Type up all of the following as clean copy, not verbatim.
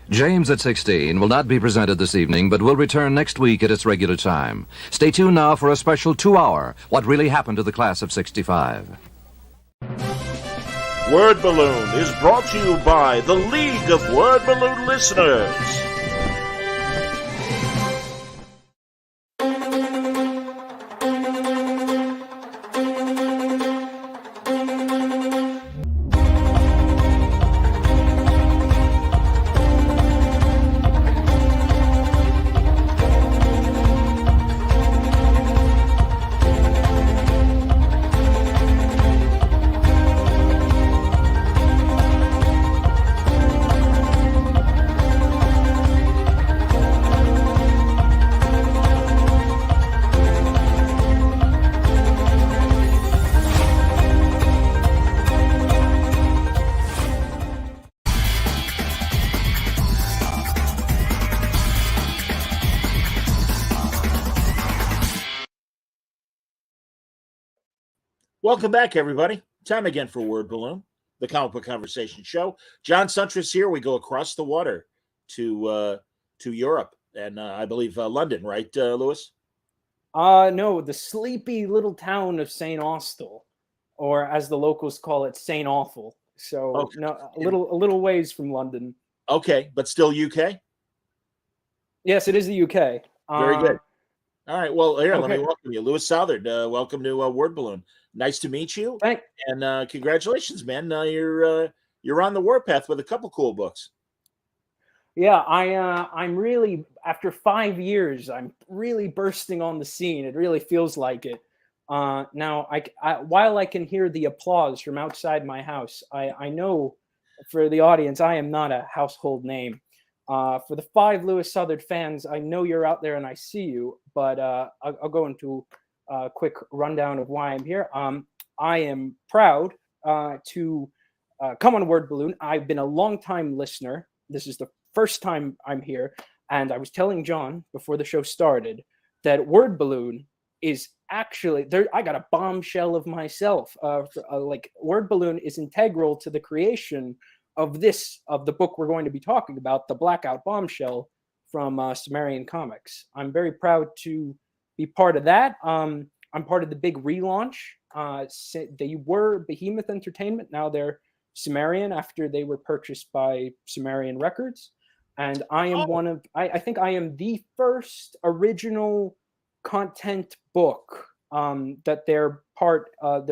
James at 16 will not be presented this evening, but will return next week at its regular time. Stay tuned now for a special 2-hour What Really Happened to the Class of 65. Word Balloon is brought to you by the League of Word Balloon Listeners. Welcome back, everybody. Time again for Word Balloon, the comic book conversation show. John Suntress here. We go across the water to Europe and I believe London, right, Lewis? No, the sleepy little town of St. Austell, or as the locals call it, St. Awful. So Okay. no, a little ways from London. Okay, but still UK? Yes, it is the UK. Very good. All right. Well, here, let me Okay. welcome you. Lewis Southard, welcome to Word Balloon. Nice to meet you. And congratulations, man. You're on the warpath with a couple cool books. Yeah, I'm really, after 5 years, I'm really bursting on the scene. It really feels like it. Now, while I can hear the applause from outside my house, I know for the audience, I am not a household name. For the 5 Lewis Southard fans, I know you're out there and I see you, but I'll go into a quick rundown of why I'm here. I am proud to come on Word Balloon. I've been a long-time listener. This is the first time I'm here, and I was telling John before the show started that Word Balloon is actually there. I got a bombshell of myself. Like Word Balloon is integral to the creation of the book we're going to be talking about, the Blackout Bombshell from Sumerian Comics. I'm very proud to be part of that. I'm part of the big relaunch. They were Behemoth Entertainment. Now they're Sumerian after they were purchased by Sumerian Records. And I am I think I am the first original content book that they're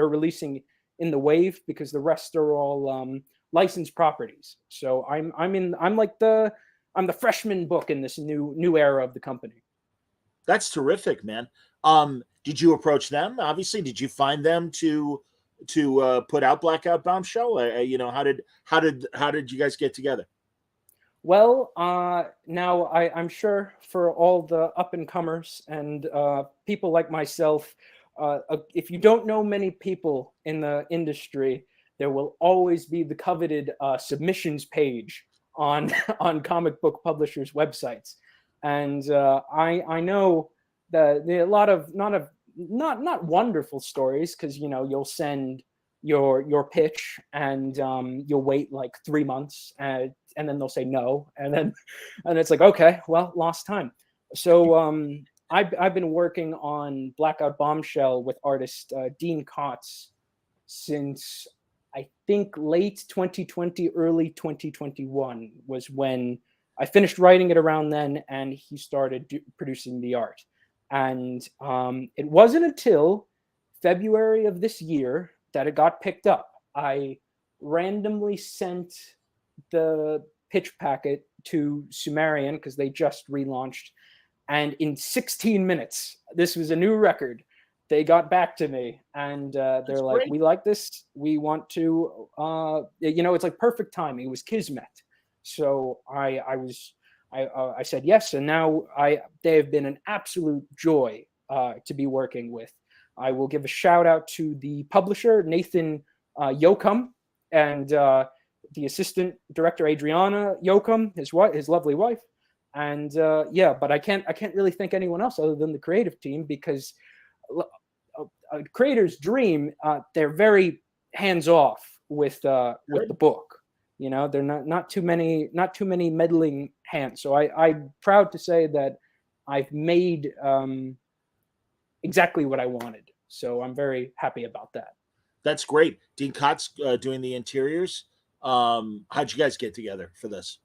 releasing in the wave, because the rest are all licensed properties. So I'm the freshman book in this new era of the company. That's terrific, man. Did you approach them? Obviously, did you find them to put out Blackout Bombshell? How did you guys get together? Well, now I'm sure for all the up-and-comers and people like myself, if you don't know many people in the industry, there will always be the coveted submissions page on comic book publishers' websites. And I know that there are a lot of not wonderful stories, because you'll send your pitch and you'll wait like 3 months and then they'll say no, and it's like, okay, well, lost time. So I've been working on Blackout Bombshell with artist Dean Kotz since I think late 2020, early 2021 was when I finished writing it. Around then, and he started producing the art. And it wasn't until February of this year that it got picked up. I randomly sent the pitch packet to Sumerian because they just relaunched, and in 16 minutes, this was a new record, they got back to me, and they're That's like, great. we like this, we want to it's like perfect timing. It was kismet. So I said yes, and now they have been an absolute joy to be working with. I will give a shout out to the publisher, Nathan Yoakum, and the assistant director, Adriana Yoakum, his lovely wife. And but I can't really thank anyone else other than the creative team, because a creator's dream, they're very hands off with the book. You know, they're not too many meddling hands. So I'm proud to say that I've made exactly what I wanted. So I'm very happy about that. That's great. Dean Cott's doing the interiors. How'd you guys get together for this?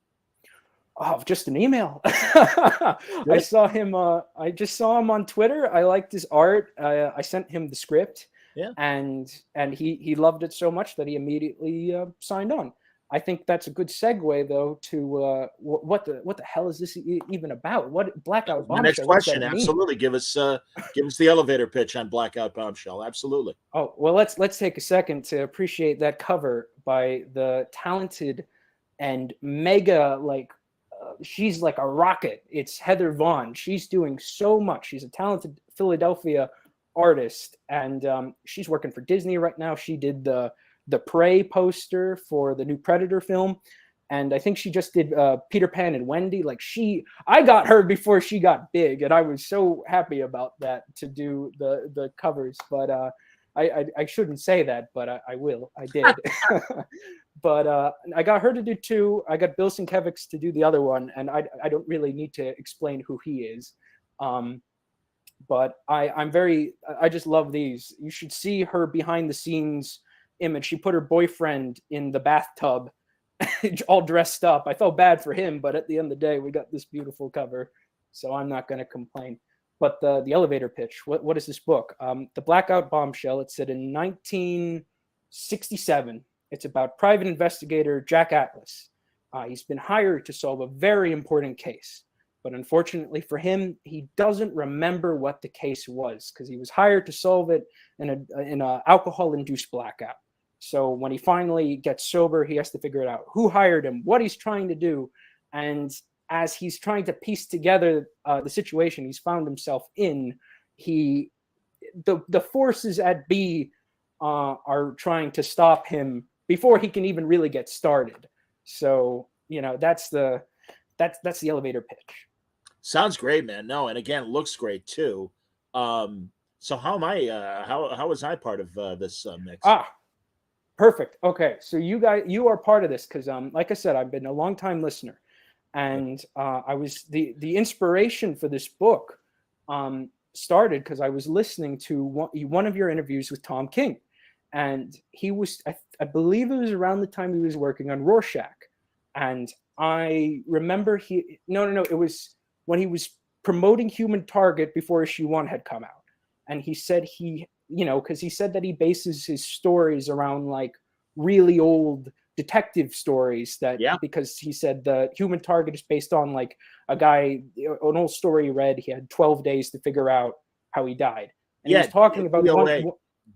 Oh, just an email. I saw him. I just saw him on Twitter. I liked his art. I sent him the script, Yeah. and he loved it so much that he immediately signed on. I think that's a good segue, though, to what the hell is this even about? What Blackout Bombshell? My next question, absolutely. Give us the elevator pitch on Blackout Bombshell. Absolutely. Oh well, let's take a second to appreciate that cover by the talented and mega she's like a rocket. It's Heather Vaughn. She's doing so much. She's a talented Philadelphia artist, and she's working for Disney right now. She did the Prey poster for the new Predator film, and I think she just did Peter Pan and Wendy. I got her before she got big, and I was so happy about that, to do the covers. But I shouldn't say that, but I will. I did. But I got her to do two. I got Bill Sienkiewicz to do the other one, and I don't really need to explain who he is. But I just love these. You should see her behind the scenes image. She put her boyfriend in the bathtub, all dressed up. I felt bad for him, but at the end of the day, we got this beautiful cover, so I'm not going to complain. But the elevator pitch. What is this book? The Blackout Bombshell. It's set in 1967. It's about private investigator Jack Atlas. He's been hired to solve a very important case, but unfortunately for him, he doesn't remember what the case was, because he was hired to solve it in a alcohol-induced blackout. So when he finally gets sober, he has to figure it out: who hired him, what he's trying to do, and as he's trying to piece together the situation he's found himself in, the forces at B are trying to stop him before he can even really get started. So, that's the elevator pitch. Sounds great, man. No, and again, looks great too. So how am I? How was I part of this mix? Perfect. Okay, so you are part of this, because like I said, I've been a long time listener, and I was the inspiration for this book started because I was listening to one of your interviews with Tom King. And he was, I believe it was around the time he was working on Rorschach. And I remember it was when he was promoting Human Target before issue 1 had come out. And he said because he said that he bases his stories around like really old detective stories because he said the Human Target is based on like an old story he read. He had 12 days to figure out how he died. And he was talking about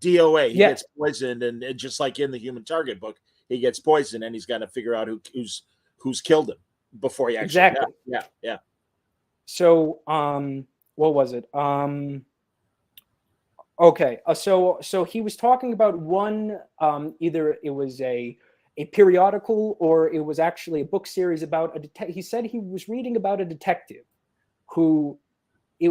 DOA. He gets poisoned, and just like in the Human Target book, he gets poisoned, and he's got to figure out who's killed him before he actually. Yeah. So, what was it? Okay. So he was talking about one. Either it was a periodical or it was actually a book series about a detective. He said he was reading about a detective who.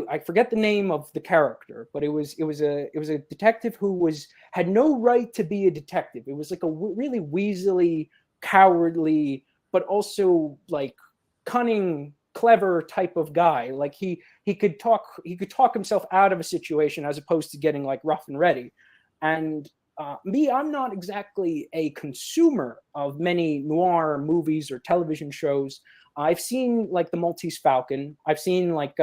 I forget the name of the character, but it was a detective who had no right to be a detective. It was like a really weaselly, cowardly, but also like cunning, clever type of guy. Like he could talk himself out of a situation as opposed to getting like rough and ready. And I'm not exactly a consumer of many noir movies or television shows. I've seen like The Maltese Falcon. I've seen like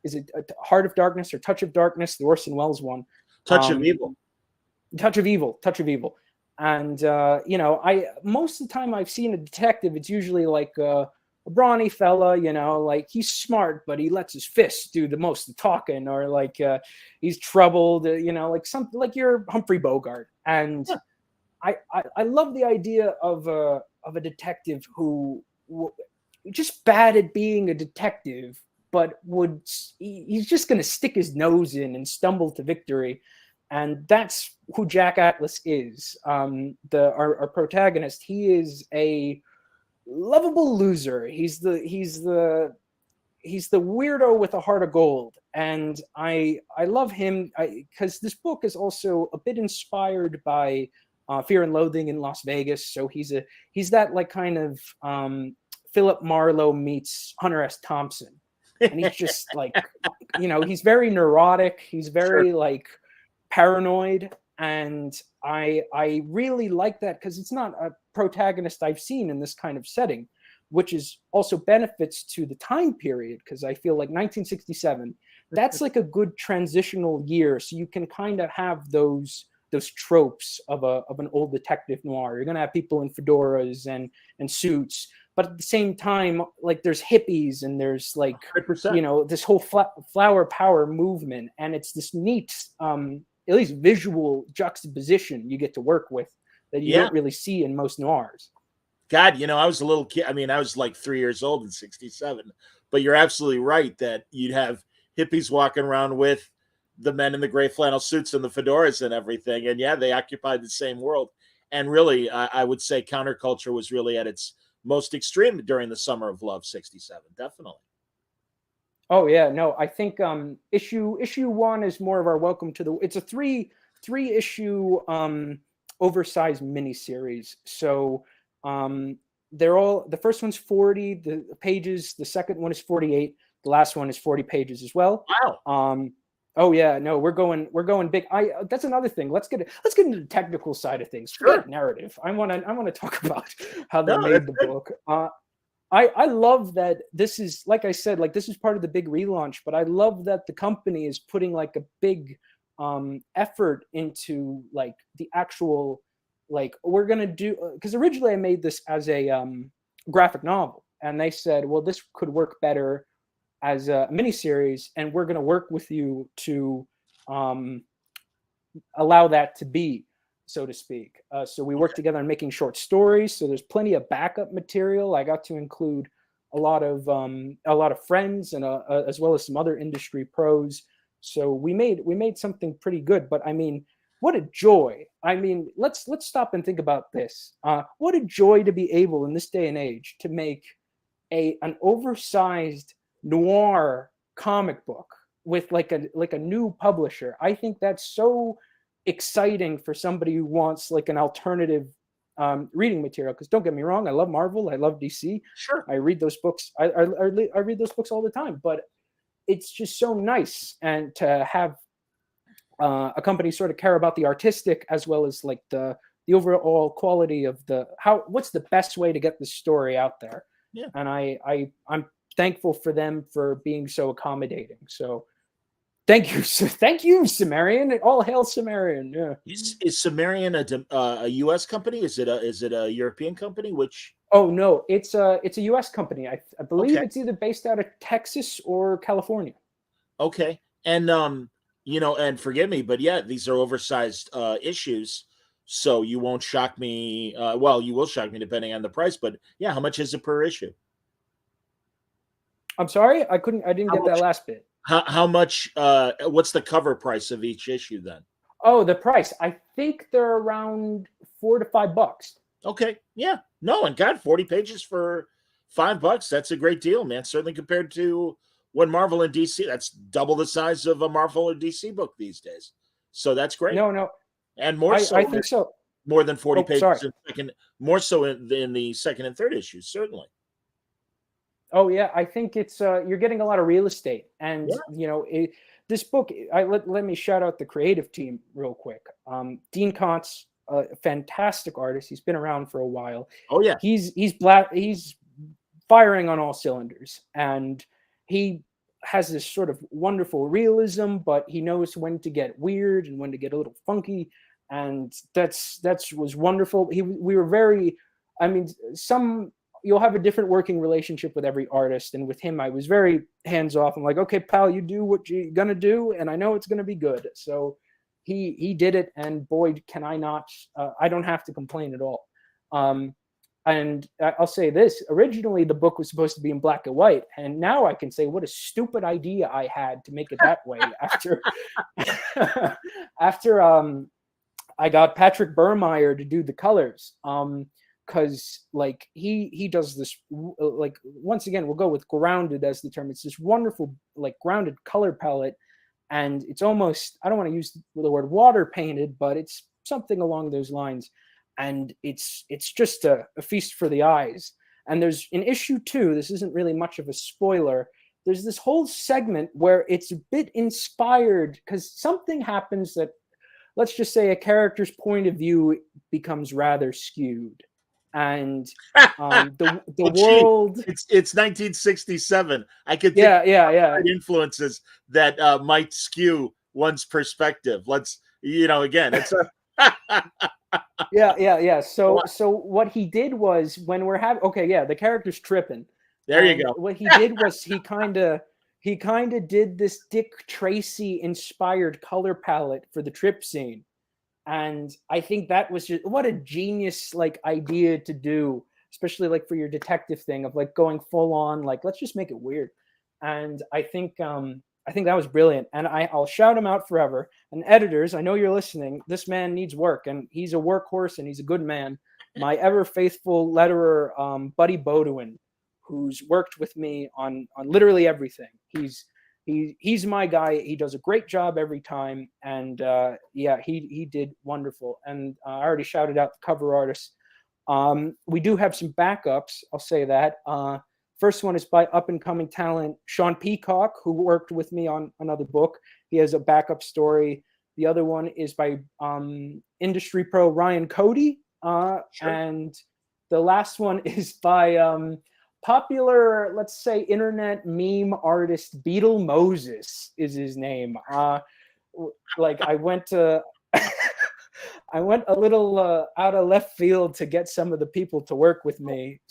is it Heart of Darkness or Touch of Darkness, the Orson Welles one? Touch of Evil. And I most of the time I've seen a detective, it's usually like a brawny fella, like he's smart, but he lets his fists do the most of the talking, or like he's troubled, like something like your Humphrey Bogart. And I love the idea of a detective who just bad at being a detective, but he's just going to stick his nose in and stumble to victory. And that's who Jack Atlas is. Our protagonist, he is a lovable loser. He's the weirdo with a heart of gold. And I love him because this book is also a bit inspired by Fear and Loathing in Las Vegas. So he's that like kind of Philip Marlowe meets Hunter S. Thompson. And he's just like, he's very neurotic. He's very like paranoid. And I really like that because it's not a protagonist I've seen in this kind of setting, which is also benefits to the time period, because I feel like 1967, that's like a good transitional year. So you can kind of have those tropes of an old detective noir. You're going to have people in fedoras and suits, but at the same time, like there's hippies and there's like, 100%. this whole flower power movement. And it's this neat, at least visual juxtaposition you get to work with that you don't really see in most noirs. God, I was a little kid. I mean, I was like 3 years old in 67, but you're absolutely right that you'd have hippies walking around with the men in the gray flannel suits and the fedoras and everything. And yeah, they occupied the same world. And really, I would say counterculture was really at its most extreme during the summer of love, 67. Definitely. Oh yeah, no, I think issue 1 is more of our welcome to it's a three issue oversized miniseries. So they're all, the first one's 40 the pages, the second one is 48, the last one is 40 pages as well. Wow. Oh yeah, no, we're going big. That's another thing. Let's get into the technical side of things. Forget narrative. I want to talk about how they made the book. I love that this is, like I said, like this is part of the big relaunch, but I love that the company is putting like a big effort into like the actual, like we're going to do, because originally I made this as a graphic novel, and they said, well, this could work better as a miniseries, and we're going to work with you to allow that to be, so to speak. So we worked together on making short stories. So there's plenty of backup material. I got to include a lot of friends and as well as some other industry pros. So we made something pretty good. But I mean, what a joy! I mean, let's stop and think about this. What a joy to be able in this day and age to make an oversized noir comic book with like a new publisher. I think that's so exciting for somebody who wants like an alternative reading material, because don't get me wrong, I love Marvel, I love DC. Sure. I read those books. I read those books all the time, but it's just so nice and to have a company sort of care about the artistic as well as like the overall quality of what's the best way to get the story out there. Yeah. And I'm thankful for them for being so accommodating. So thank you, Sumerian. All hail Sumerian. Yeah. Is Sumerian a U.S. company? Is it a European company? Which? Oh no, it's a U.S. company. I believe it's either based out of Texas or California. Okay, and and forgive me, but yeah, these are oversized issues, so you won't shock me. Well, you will shock me depending on the price, but yeah, how much is it per issue? I'm sorry, I didn't get that last bit. How much? What's the cover price of each issue then? Oh, the price. I think they're around $4 to $5. Okay, yeah, no, and God, 40 pages for $5. That's a great deal, man. Certainly compared to when Marvel and DC, that's double the size of a Marvel or DC book these days. So that's great. No, and more so. I think so. More than 40 pages. Sorry. More so in the second and third issues, certainly. Oh yeah, I think it's you're getting a lot of real estate, and this book. Let me shout out the creative team real quick. Dean Kantz, a fantastic artist. He's been around for a while. Oh yeah, he's He's firing on all cylinders, and he has this sort of wonderful realism, but he knows when to get weird and when to get a little funky, and that's was wonderful. We were very. I mean, you'll have a different working relationship with every artist. And with him, I was very hands off. I'm like, okay, pal, you do what you're going to do. And I know it's going to be good. So he did it. And boy, can I not, I don't have to complain at all. And I'll say this, originally the book was supposed to be in black and white. And now I can say what a stupid idea I had to make it that way after I got Patrick Burmeyer to do the colors. Because like he does this, like, once again, we'll go with grounded as the term. It's this wonderful, like, grounded color palette, and it's almost, I don't want to use the word water painted, but it's something along those lines. And it's just a feast for the eyes. And there's in issue 2, this isn't really much of a spoiler, there's this whole segment where it's a bit inspired because something happens that, let's just say, a character's point of view becomes rather skewed. And the Well, world, it's 1967. I could think yeah influences that might skew one's perspective. Let's, again, it's a yeah. So what he did was, when we're having, the character's tripping. There you go. What he did was he kind of did this Dick Tracy inspired color palette for the trip scene. And I think that was just what a genius idea to do, especially for your detective thing of going full on, let's just make it weird. And I think that was brilliant. And I'll shout him out forever. And editors, I know you're listening. This man needs work, and he's a workhorse, and he's a good man. My ever faithful letterer, Buddy Bodwin, who's worked with me on literally everything. He's my guy. He does a great job every time. And he did wonderful. And I already shouted out the cover artists. We do have some backups, I'll say that. First one is by up-and-coming talent Sean Peacock, who worked with me on another book. He has a backup story. The other one is by industry pro Ryan Cody. Sure. And the last one is by popular, let's say, internet meme artist Beetle Moses is his name. I went to... I went a little out of left field to get some of the people to work with me.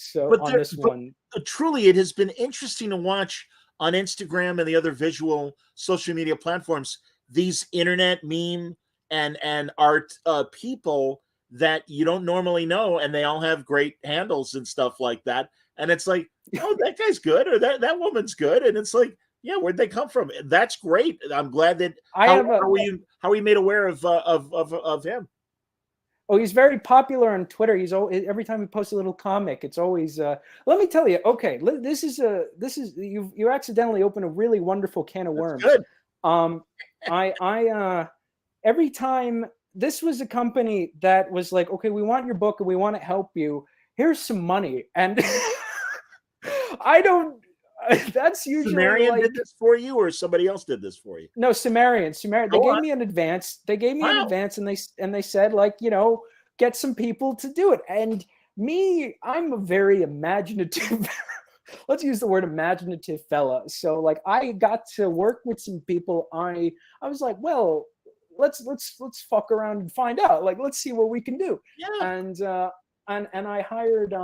Truly, it has been interesting to watch on Instagram and the other visual social media platforms, these internet meme and art people that you don't normally know, and they all have great handles and stuff like that. And it's like, oh, that guy's good, or that woman's good. And it's like, yeah, where'd they come from? That's great. I'm glad that how are we made aware of him? Oh, he's very popular on Twitter. He's always, every time he posts a little comic, it's always. Let me tell you. Okay, this is you accidentally open a really wonderful can of worms. Good. Every time, this was a company that was like, okay, we want your book and we want to help you. Here's some money, and I don't. That's usually Sumerian did this for you, or somebody else did this for you? No, Sumerian. They gave me an advance. They gave me an advance, and they said, get some people to do it. And me, I'm a very imaginative. Let's use the word imaginative fella. So I got to work with some people. I was like, well, let's fuck around and find out. Let's see what we can do. Yeah. And I hired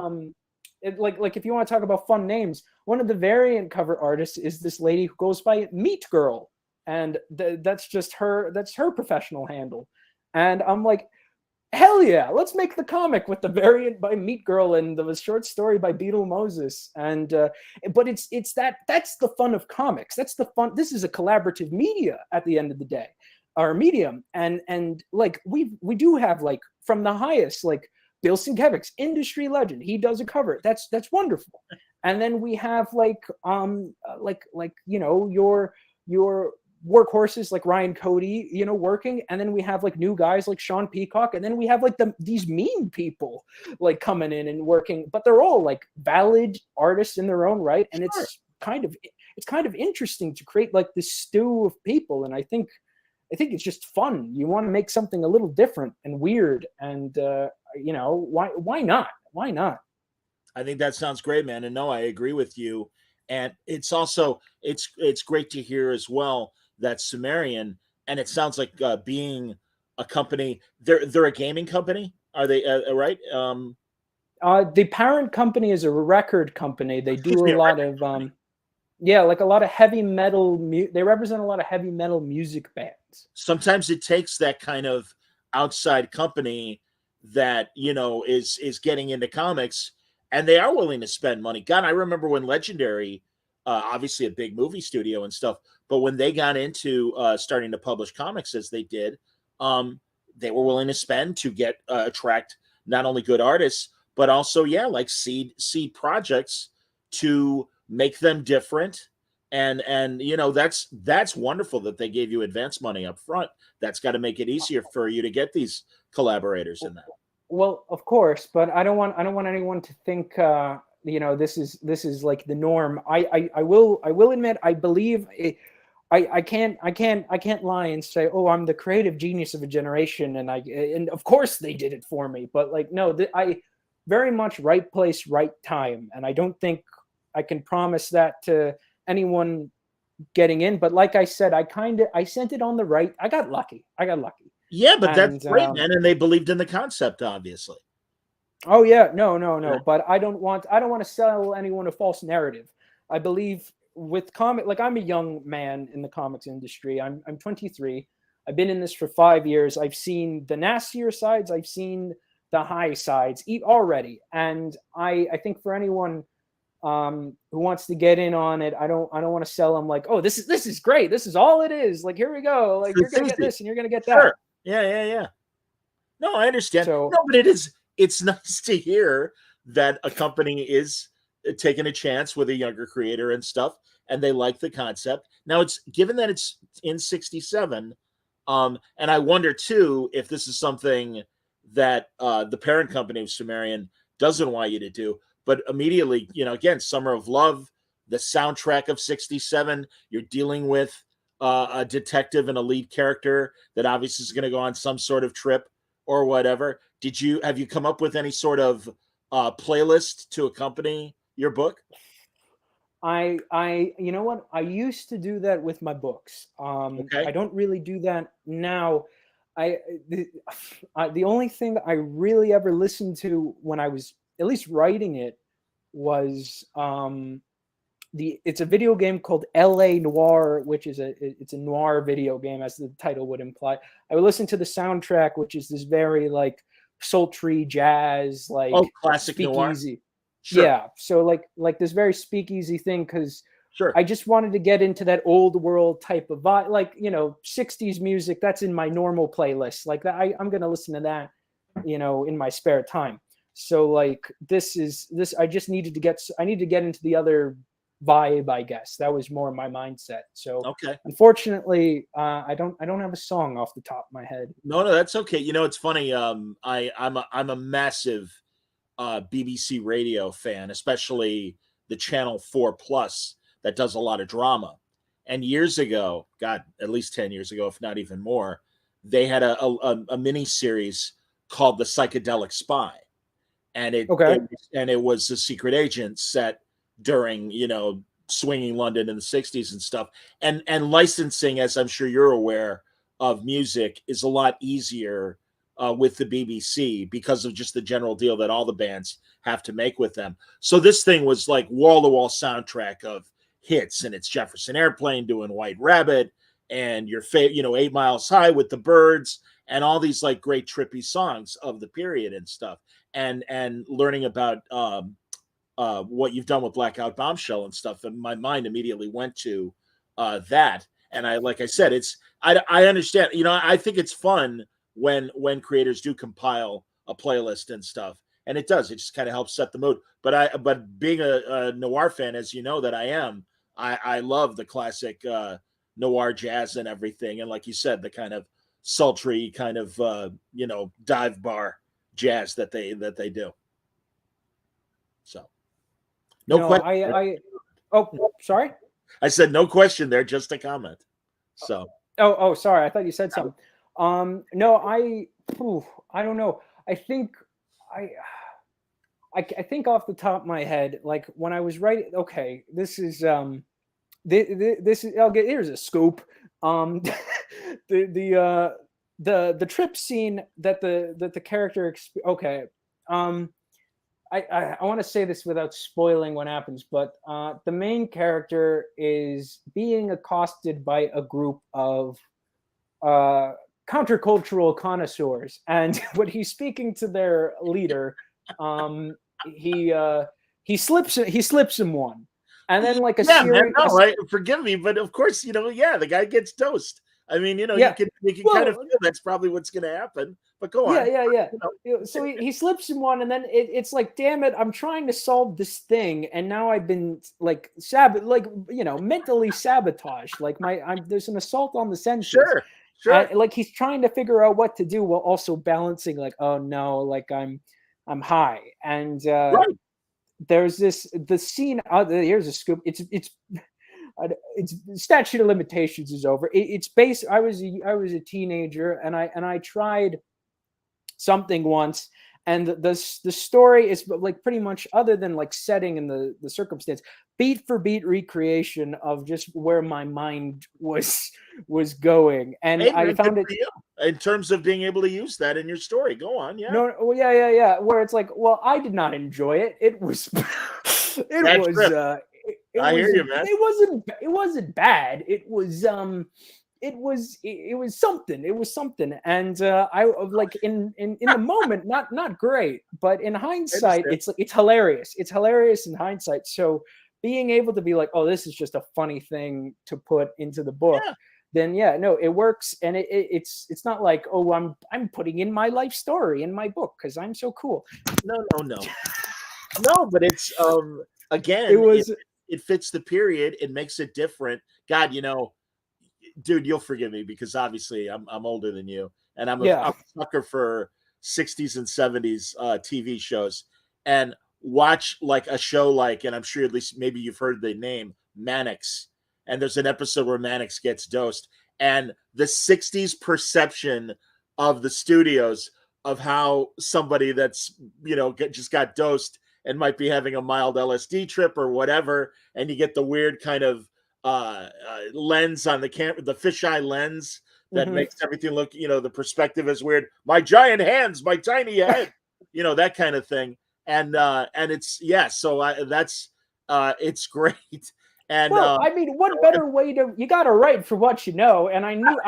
if you want to talk about fun names, one of the variant cover artists is this lady who goes by Meat Girl, and that's just her. That's her professional handle. And I'm like, hell yeah, let's make the comic with the variant by Meat Girl and the short story by Beetle Moses. And but it's that's the fun of comics. That's the fun. This is a collaborative media at the end of the day, or medium. And we do have from the highest Bill Sienkiewicz, industry legend. He does a cover. That's wonderful. And then we have your workhorses like Ryan Cody, working. And then we have new guys like Sean Peacock. And then we have these meme people coming in and working. But they're all valid artists in their own right. And sure. It's kind of interesting to create this stew of people. And I think it's just fun. You want to make something a little different and weird, and why not? Why not? I think that sounds great, man. And no, I agree with you. And it's also it's great to hear as well that Sumerian, and it sounds like being a company. They're a gaming company. Are they right? The parent company is a record company. They do a lot of a lot of heavy metal. They represent a lot of heavy metal music bands. Sometimes it takes that kind of outside company that is getting into comics, and they are willing to spend money. God, I remember when Legendary, obviously a big movie studio and stuff, but when they got into starting to publish comics as they did, they were willing to spend to get attract not only good artists but also seed projects to make them different. And that's wonderful that they gave you advance money up front. That's got to make it easier for you to get these collaborators in that. Well, of course, but I don't want anyone to think this is like the norm. I will admit I believe it, I can't lie and say, oh, I'm the creative genius of a generation, and of course they did it for me. But like, no, I very much right place, right time, and I don't think I can promise that to anyone getting in. But like I said, I sent it on the right. I got lucky. Yeah, but that's great, man. And they believed in the concept, obviously. Oh yeah, no. But I don't want to sell anyone a false narrative. I believe with like I'm a young man in the comics industry. I'm 23. I've been in this for 5 years. I've seen the nastier sides. I've seen the high sides already. And I think for anyone who wants to get in on it, I don't want to sell them like, oh, this is great. This is all it is. Like, here we go. Like, you're gonna get this and you're gonna get that. Sure. Yeah. No, I understand. No, but it's nice to hear that a company is taking a chance with a younger creator and stuff, and they like the concept. Now, it's given that it's in 67, and I wonder too if this is something that the parent company of Sumerian doesn't want you to do. But immediately, again, Summer of Love, the soundtrack of 67, you're dealing with a detective and a lead character that obviously is going to go on some sort of trip or whatever. Have you come up with any sort of playlist to accompany your book? You know what? I used to do that with my books. Okay. I don't really do that now. The only thing I really ever listened to when I was at least writing it was it's a video game called L.A. Noire, which is it's a noir video game, as the title would imply. I would listen to the soundtrack, which is this very like sultry jazz, like classic speakeasy. Noir. Sure. Yeah, so like this very speakeasy thing, because sure, I just wanted to get into that old world type of vibe, like 60s music. That's in my normal playlist. Like that, I'm gonna listen to that, in my spare time. So like this. I just needed to get into the other vibe, I guess. That was more my mindset. So okay. Unfortunately, I don't have a song off the top of my head. No, that's okay. It's funny. I'm a massive BBC radio fan, especially the Channel 4 Plus that does a lot of drama. And years ago, God, at least 10 years ago, if not even more, they had a mini series called The Psychedelic Spy, and it was a secret agent set during swinging London in the 60s and stuff. And licensing, as I'm sure you're aware of, music is a lot easier with the BBC because of just the general deal that all the bands have to make with them. So this thing was like wall-to-wall soundtrack of hits, and it's Jefferson Airplane doing White Rabbit, and your 8 Miles High with the Birds, and all these like great trippy songs of the period and stuff. And learning about what you've done with Blackout Bombshell and stuff, and my mind immediately went to that. And like I said, I understand. I think it's fun when creators do compile a playlist and stuff, and it just kind of helps set the mood. But being a noir fan, as you know that I am, I love the classic noir jazz and everything, and like you said, the kind of sultry kind of dive bar jazz that they do. So no question. Sorry, I said no question there, just a comment. So sorry, I thought you said something. No, I don't know. I think I think off the top of my head, like when I was writing, okay, this is here's a scoop. The trip scene that the character I want to say this without spoiling what happens, but the main character is being accosted by a group of countercultural connoisseurs, and when he's speaking to their leader, he slips him one, and then like forgive me, but of course the guy gets dosed. I mean, you can kind of feel that's probably what's going to happen. But go on. Yeah. So he slips in one, and then it's like, damn it, I'm trying to solve this thing, and now I've been like mentally sabotaged. Like there's an assault on the senses. Sure. Sure. like he's trying to figure out what to do while also balancing like, oh no, like I'm high. And Right. there's the scene. Here's a scoop. It's statute of limitations is over. It's based. I was a teenager, and I tried something once, and the story is like pretty much, other than like setting and the circumstance, beat for beat recreation of just where my mind was going, and Hey, I man, good found it. for you. In terms of being able to use that in your story. Go on. Yeah. No, well, yeah. Where it's like, well, I did not enjoy it. It was, it Bad was, trip. I hear you, man. it wasn't bad. It was something. It was something. And I like in the moment, not great, but in hindsight, it's hilarious. It's hilarious in hindsight. So being able to be like, oh, this is just a funny thing to put into the book. Yeah. Then yeah, no, it works, and it's not like, oh, I'm putting in my life story in my book because I'm so cool. No. No, but it's again, It was it fits the period. It makes it different. God, dude, you'll forgive me because obviously I'm older than you, and I'm a sucker for 60s and 70s TV shows, and watch like a show like, and I'm sure at least maybe you've heard the name Mannix, and there's an episode where Mannix gets dosed, and the 60s perception of the studios of how somebody that's just got dosed and might be having a mild LSD trip or whatever, and you get the weird kind of lens on the camera, the fisheye lens that makes everything look, the perspective is weird. My giant hands, my tiny head, that kind of thing. And it's, so that's it's great. And well, I mean, what better way you got to write for what you know, and I knew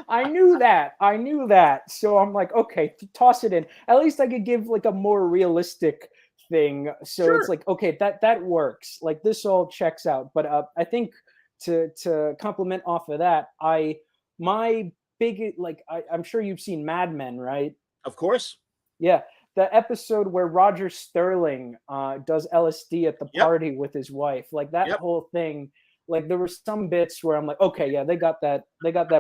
I knew that. So I'm like, okay, toss it in. At least I could give like a more realistic thing. So Sure. It's like, okay, that works. Like this all checks out. But I think to compliment off of that, I'm sure you've seen Mad Men, right? Of course. Yeah. The episode where Roger Sterling does LSD at the party with his wife, like that whole thing, like there were some bits where I'm like, okay, yeah, they got that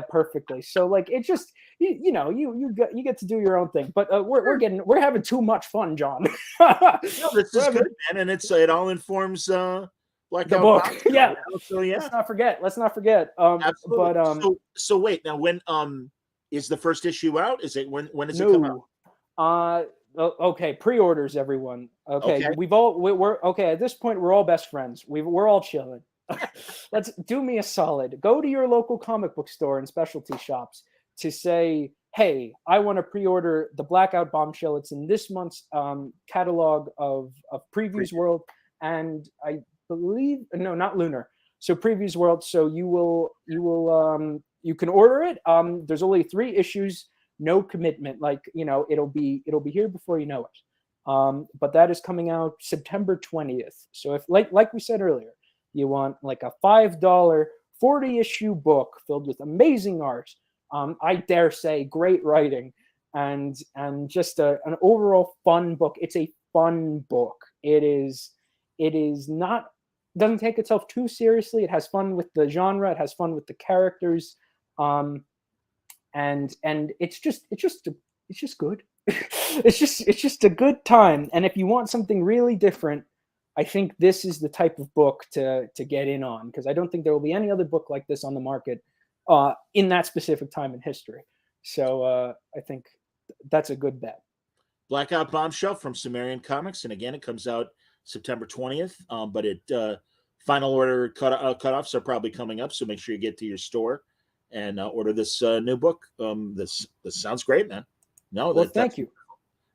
perfectly. So like it just you get to do your own thing, but we're having too much fun, John. No, this is good, man, and it all informs the book. Yeah. So yeah, let's not forget. Absolutely. But so wait, now when is the first issue out? Is it when does it come out? Okay, pre-orders, everyone. Okay. We're okay. At this point, we're all best friends. We're all chilling. Let's do me a solid. Go to your local comic book store and specialty shops to say, hey, I want to pre-order the Blackout Bombshell. It's in this month's catalog of Previews World, and I believe not Lunar. So Previews World. So you can order it. There's only 3 issues. No commitment, like it'll be here before you know it. But that is coming out September 20th. So if like we said earlier, you want like a $5 40-issue book filled with amazing art, I dare say great writing, and just an overall fun book. It's a fun book. It is not, doesn't take itself too seriously. It has fun with the genre. It has fun with the characters. And it's just good. it's just a good time. And if you want something really different, I think this is the type of book to get in on, because I don't think there will be any other book like this on the market in that specific time in history. So I think that's a good bet. Blackout Bombshell from Sumerian Comics, and again, it comes out September 20th. But final order cutoffs are probably coming up, so make sure you get to your store and order this new book. This sounds great, man. No, well, thank you.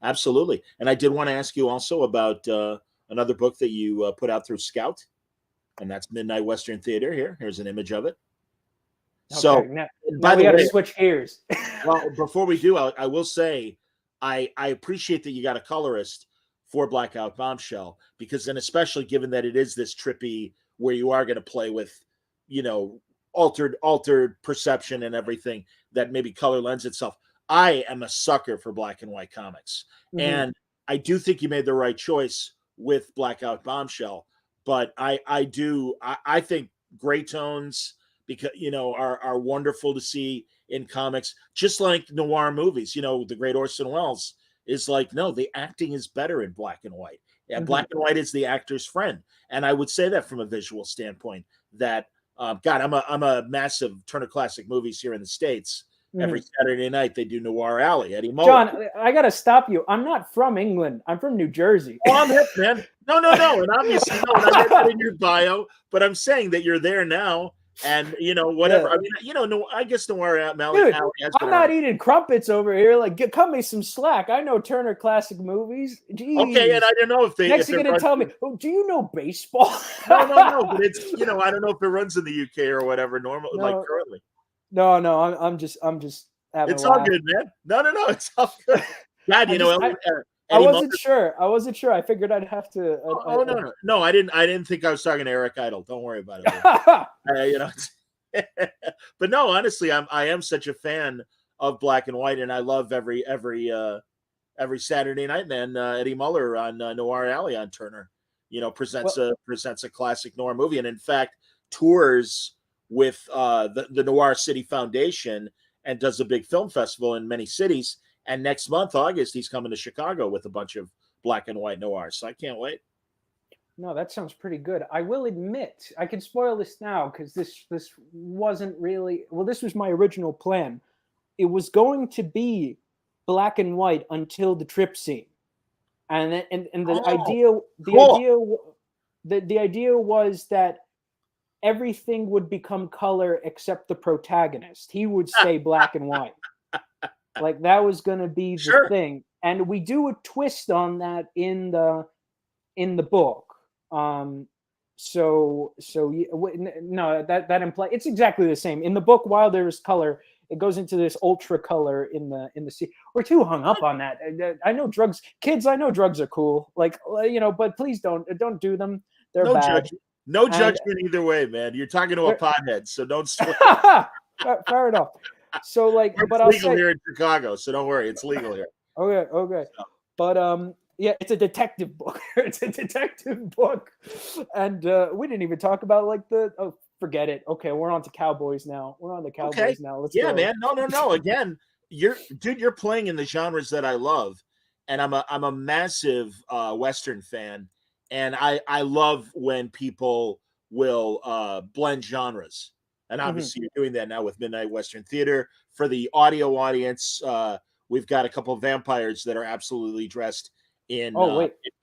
Absolutely. And I did want to ask you also about another book that you put out through Scout, and that's Midnight Western Theater. Here's an image of it. Okay, so now we got to switch gears. Well, before we do, I will say I appreciate that you got a colorist for Blackout Bombshell, because then, especially given that it is this trippy where you are going to play with, altered perception and everything, that maybe color lends itself. I am a sucker for black and white comics. Mm-hmm. And I do think you made the right choice with Blackout Bombshell, but I think gray tones, because are wonderful to see in comics, just like noir movies. The great Orson Welles is like, no, the acting is better in black and white. Yeah, black and white is the actor's friend, and I would say that from a visual standpoint. That God, I'm a massive Turner Classic Movies here in the States. Every Saturday night they do Noir Alley. Eddie Muller. John, I gotta stop you. I'm not from England. I'm from New Jersey. Oh, I'm hip, man. No. And obviously, no. And I read that in your bio, but I'm saying that you're there now. And whatever. Yeah. I mean, no. I guess Noir Alley. Dude, I'm not eating crumpets over here. Like, cut me some slack. I know Turner Classic Movies. Jeez. Okay, and I don't know if they. Next, you're gonna tell me, oh, do you know baseball? No. But it's I don't know if it runs in the UK or whatever. Normally, like currently. No. I'm just. It's all good, man. No. It's all good. God, I wasn't sure. I figured I'd have to. No. I didn't think I was talking to Eric Idle. Don't worry about it. But no, honestly, I am such a fan of black and white, and I love every Saturday night, man. Eddie Muller on Noir Alley on Turner, presents a classic noir movie, and in fact tours with the Noir City Foundation and does a big film festival in many cities. And next month, August, he's coming to Chicago with a bunch of black and white noirs. So I can't wait. No, that sounds pretty good. I will admit, I can spoil this now because this wasn't really. Well, this was my original plan. It was going to be black and white until the trip scene, and the idea was that everything would become color except the protagonist. He would stay black and white. Like that was going to be the thing. And we do a twist on that in the book. That implies it's exactly the same. In the book, while there is color, it goes into this ultra color in the sea. We're too hung up on that. I know drugs, kids, I know drugs are cool. Like, but please don't do them. They're bad. No judgment either way, man. You're talking to a pothead, so don't swear. Fair enough. So but I'll legal here in Chicago, so don't worry, it's legal here. Okay. So. But yeah, it's a detective book. And we didn't even talk about forget it. Okay, we're on to Cowboys now. Let's go. Man. No. Again, you're playing in the genres that I love, and I'm a massive Western fan. And I love when people will blend genres. And obviously you're doing that now with Midnight Western Theater. For the audio audience, we've got a couple of vampires that are absolutely dressed in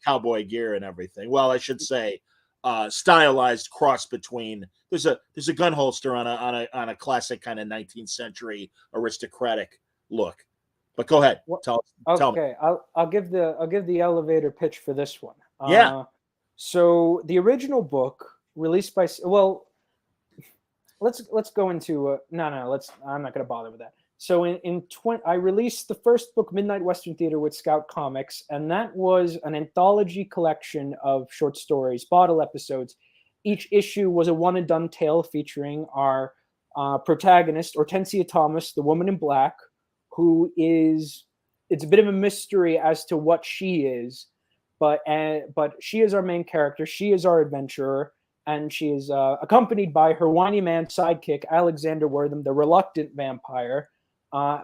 cowboy gear and everything. Well, I should say stylized cross between. There's a gun holster on a classic kind of 19th century aristocratic look. But go ahead. Tell me. I'll give the elevator pitch for this one. Yeah. So the original book released by let's go into I'm not going to bother with that. So I released the first book, Midnight Western Theater, with Scout Comics, and that was an anthology collection of short stories, bottle episodes. Each issue was a one and done tale featuring our protagonist, Hortensia Thomas, the woman in black, who is, it's a bit of a mystery as to what she is, but she is our main character. She is our adventurer, and she is accompanied by her whiny man sidekick, Alexander Wortham, the reluctant vampire,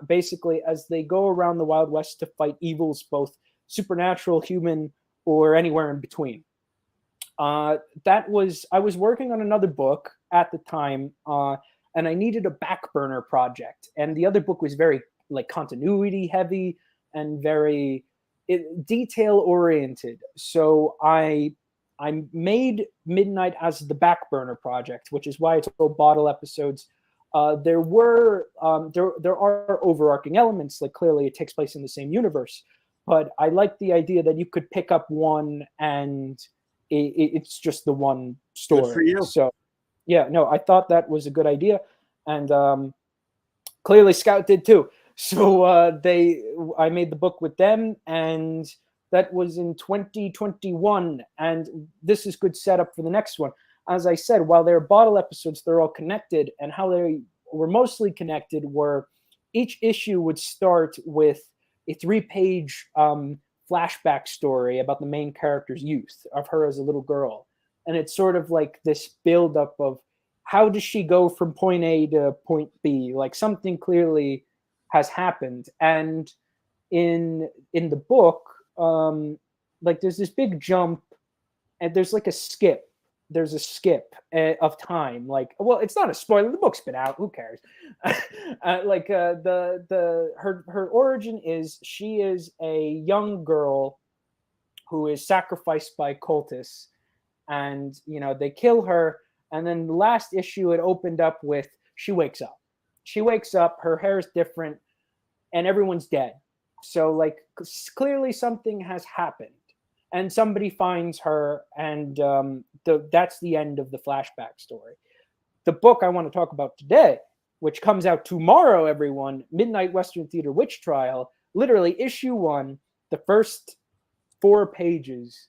basically as they go around the Wild West to fight evils, both supernatural, human, or anywhere in between. I was working on another book at the time, and I needed a back burner project. And the other book was very continuity heavy and very detail oriented. So I made Midnight as the back burner project, which is why it's called bottle episodes. There are overarching elements, clearly it takes place in the same universe, but I like the idea that you could pick up one and it's just the one story. Good for you. So yeah, no, I thought that was a good idea, and clearly Scout did too. So I made the book with them, and that was in 2021, and this is good setup for the next one. As I said, while they're bottle episodes, they're all connected, and how they were mostly connected were each issue would start with a 3-page flashback story about the main character's youth, of her as a little girl. And it's sort of like this buildup of how does she go from point A to point B? Like something clearly has happened. And in the book, like there's this big jump, and there's like a skip. There's a skip of time. Like, well, it's not a spoiler. The book's been out. Who cares? Her origin is she is a young girl who is sacrificed by cultists, and they kill her. And then the last issue, it opened up with she wakes up. She wakes up. Her hair is different, and everyone's dead. So like clearly something has happened, and somebody finds her, and that's the end of the flashback story. The book I want to talk about today, which comes out tomorrow, everyone, Midnight Western Theater Witch Trial, literally issue 1, the first 4 pages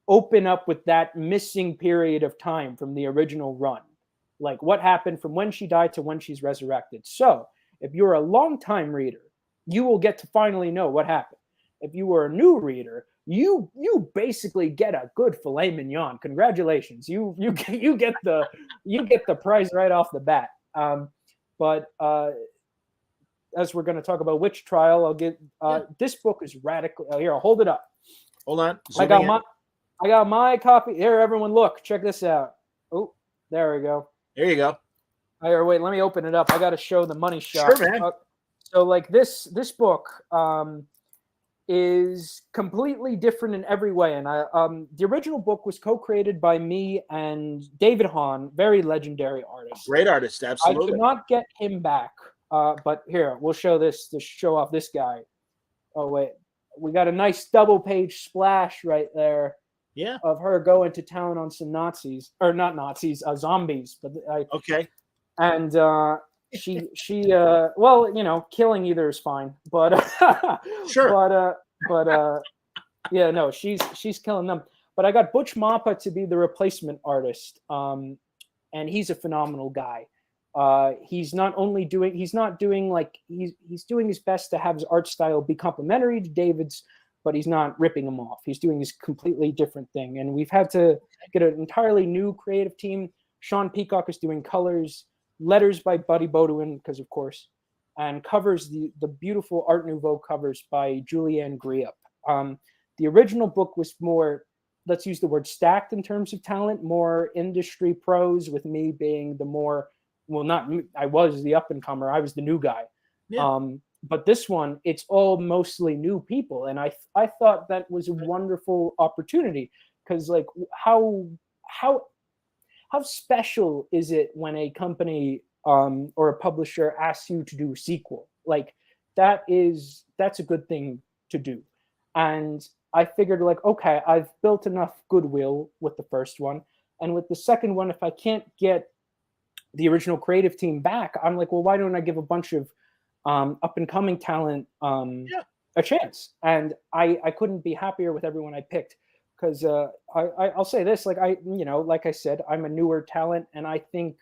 open up with that missing period of time from the original run. Like what happened from when she died to when she's resurrected. So if you're a long-time reader, you will get to finally know what happened. If you were a new reader, you basically get a good filet mignon. Congratulations, you get the price right off the bat. But as we're going to talk about Witch Trial, I'll get this book is radical. Here, I'll hold it up. Hold on. I got my copy. Here, everyone, look, check this out. Oh, there we go. There you go. Here, wait, let me open it up. I got to show the money shot. Sure, man. So like this book is completely different in every way. And the original book was co-created by me and David Hahn, very legendary artist. Great artist, absolutely. I could not get him back. But here, we'll show this to show off this guy. Oh, wait. We got a nice double-page splash right there. Yeah. Of her going to town on some Nazis. Or not Nazis, zombies. But okay. And she well, killing either is fine, but sure. But yeah, no, she's killing them. But I got Butch Mappa to be the replacement artist, and he's a phenomenal guy. He's doing his best to have his art style be complementary to David's, but he's not ripping him off. He's doing his completely different thing, and we've had to get an entirely new creative team. Sean Peacock is doing colors. Letters by Buddy Bodwin, because of course, and covers the beautiful Art Nouveau covers by Julianne Griep. The original book was more, let's use the word stacked in terms of talent, more industry pros, with me being the more, well, not me, I was the up and comer, I was the new guy. Yeah. But this one, it's all mostly new people, and I thought that was a wonderful opportunity, because like how special is it when a company or a publisher asks you to do a sequel? Like that's a good thing to do. And I figured like, okay, I've built enough goodwill with the first one. And with the second one, if I can't get the original creative team back, I'm like, well, why don't I give a bunch of up and coming talent a chance? And I couldn't be happier with everyone I picked. Because I'll say this, like like I said, I'm a newer talent, and I think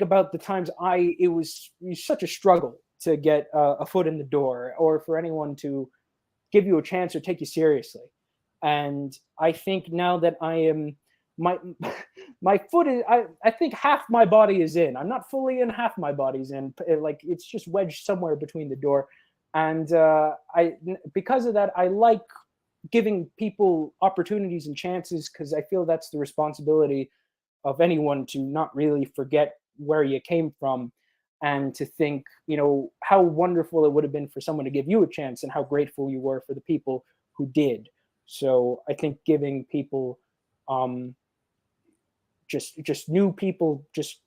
about the times it was such a struggle to get a foot in the door, or for anyone to give you a chance or take you seriously. And I think now that I am my foot is, I think half my body is in. I'm not fully in, half my body's in. Like it's just wedged somewhere between the door, and because of that, I like giving people opportunities and chances, because I feel that's the responsibility of anyone, to not really forget where you came from, and to think, how wonderful it would have been for someone to give you a chance, and how grateful you were for the people who did. So I think giving people just new people, just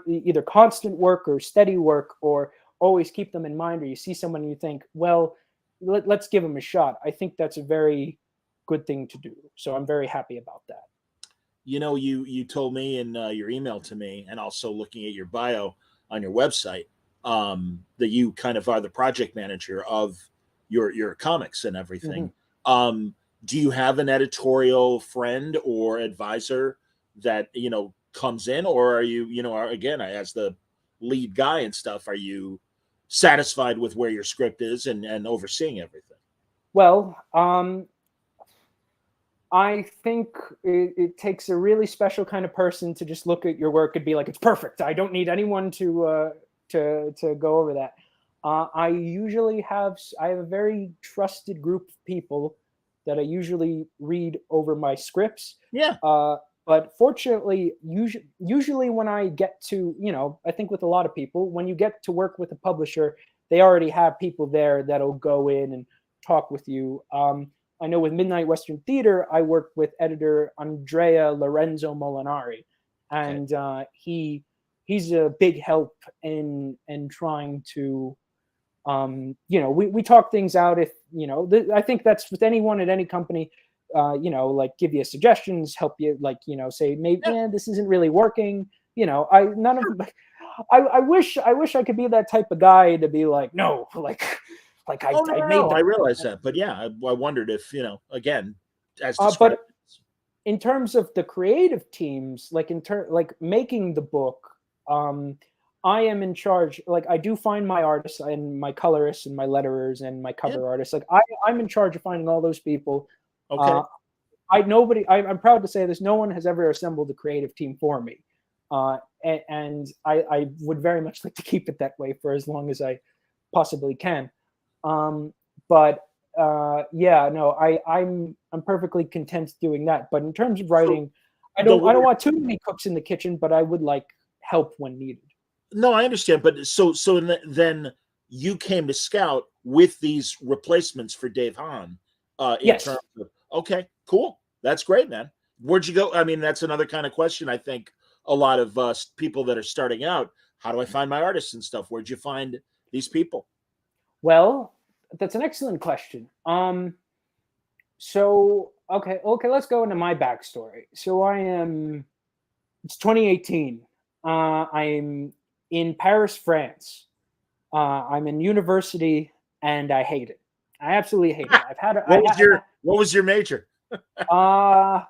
either constant work or steady work, or always keep them in mind, or you see someone and you think, well, let's give them a shot. I think that's a very good thing to do. So I'm very happy about that. You told me in your email to me, and also looking at your bio on your website, that you kind of are the project manager of your comics and everything. Mm-hmm. Do you have an editorial friend or advisor that, comes in, or are you, again, as the lead guy and stuff, are you satisfied with where your script is and overseeing everything? Well, I think it takes a really special kind of person to just look at your work and be like, it's perfect. I don't need anyone to go over that. I have a very trusted group of people that I usually read over my scripts. Yeah. But fortunately, usually when I get to, I think with a lot of people, when you get to work with a publisher, they already have people there that'll go in and talk with you. I know with Midnight Western Theater, I worked with editor Andrea Lorenzo Molinari, and he's a big help in trying to, we talk things out. If I think that's with anyone at any company, like give you suggestions, help you, say maybe this isn't really working. I wish I could be that type of guy to be like, no, I realize that, but yeah, I wondered if again, as described. But in terms of the creative teams, like making the book, I am in charge. Like I do find my artists and my colorists and my letterers and my cover artists. Like I'm in charge of finding all those people. Okay. I'm proud to say this. No one has ever assembled a creative team for me, and I would very much like to keep it that way for as long as I possibly can. I'm perfectly content doing that. But in terms of writing, I don't want too many cooks in the kitchen, but I would like help when needed. No, I understand. But so then you came to Scout with these replacements for Dave Hahn. Yes. Okay, cool. That's great, man. Where'd you go? I mean, that's another kind of question. I think a lot of people that are starting out, how do I find my artists and stuff? Where'd you find these people? Well, that's an excellent question. So let's go into my backstory. So it's 2018. I'm in Paris, France. I'm in university and I hate it. I absolutely hate it. What was your major? I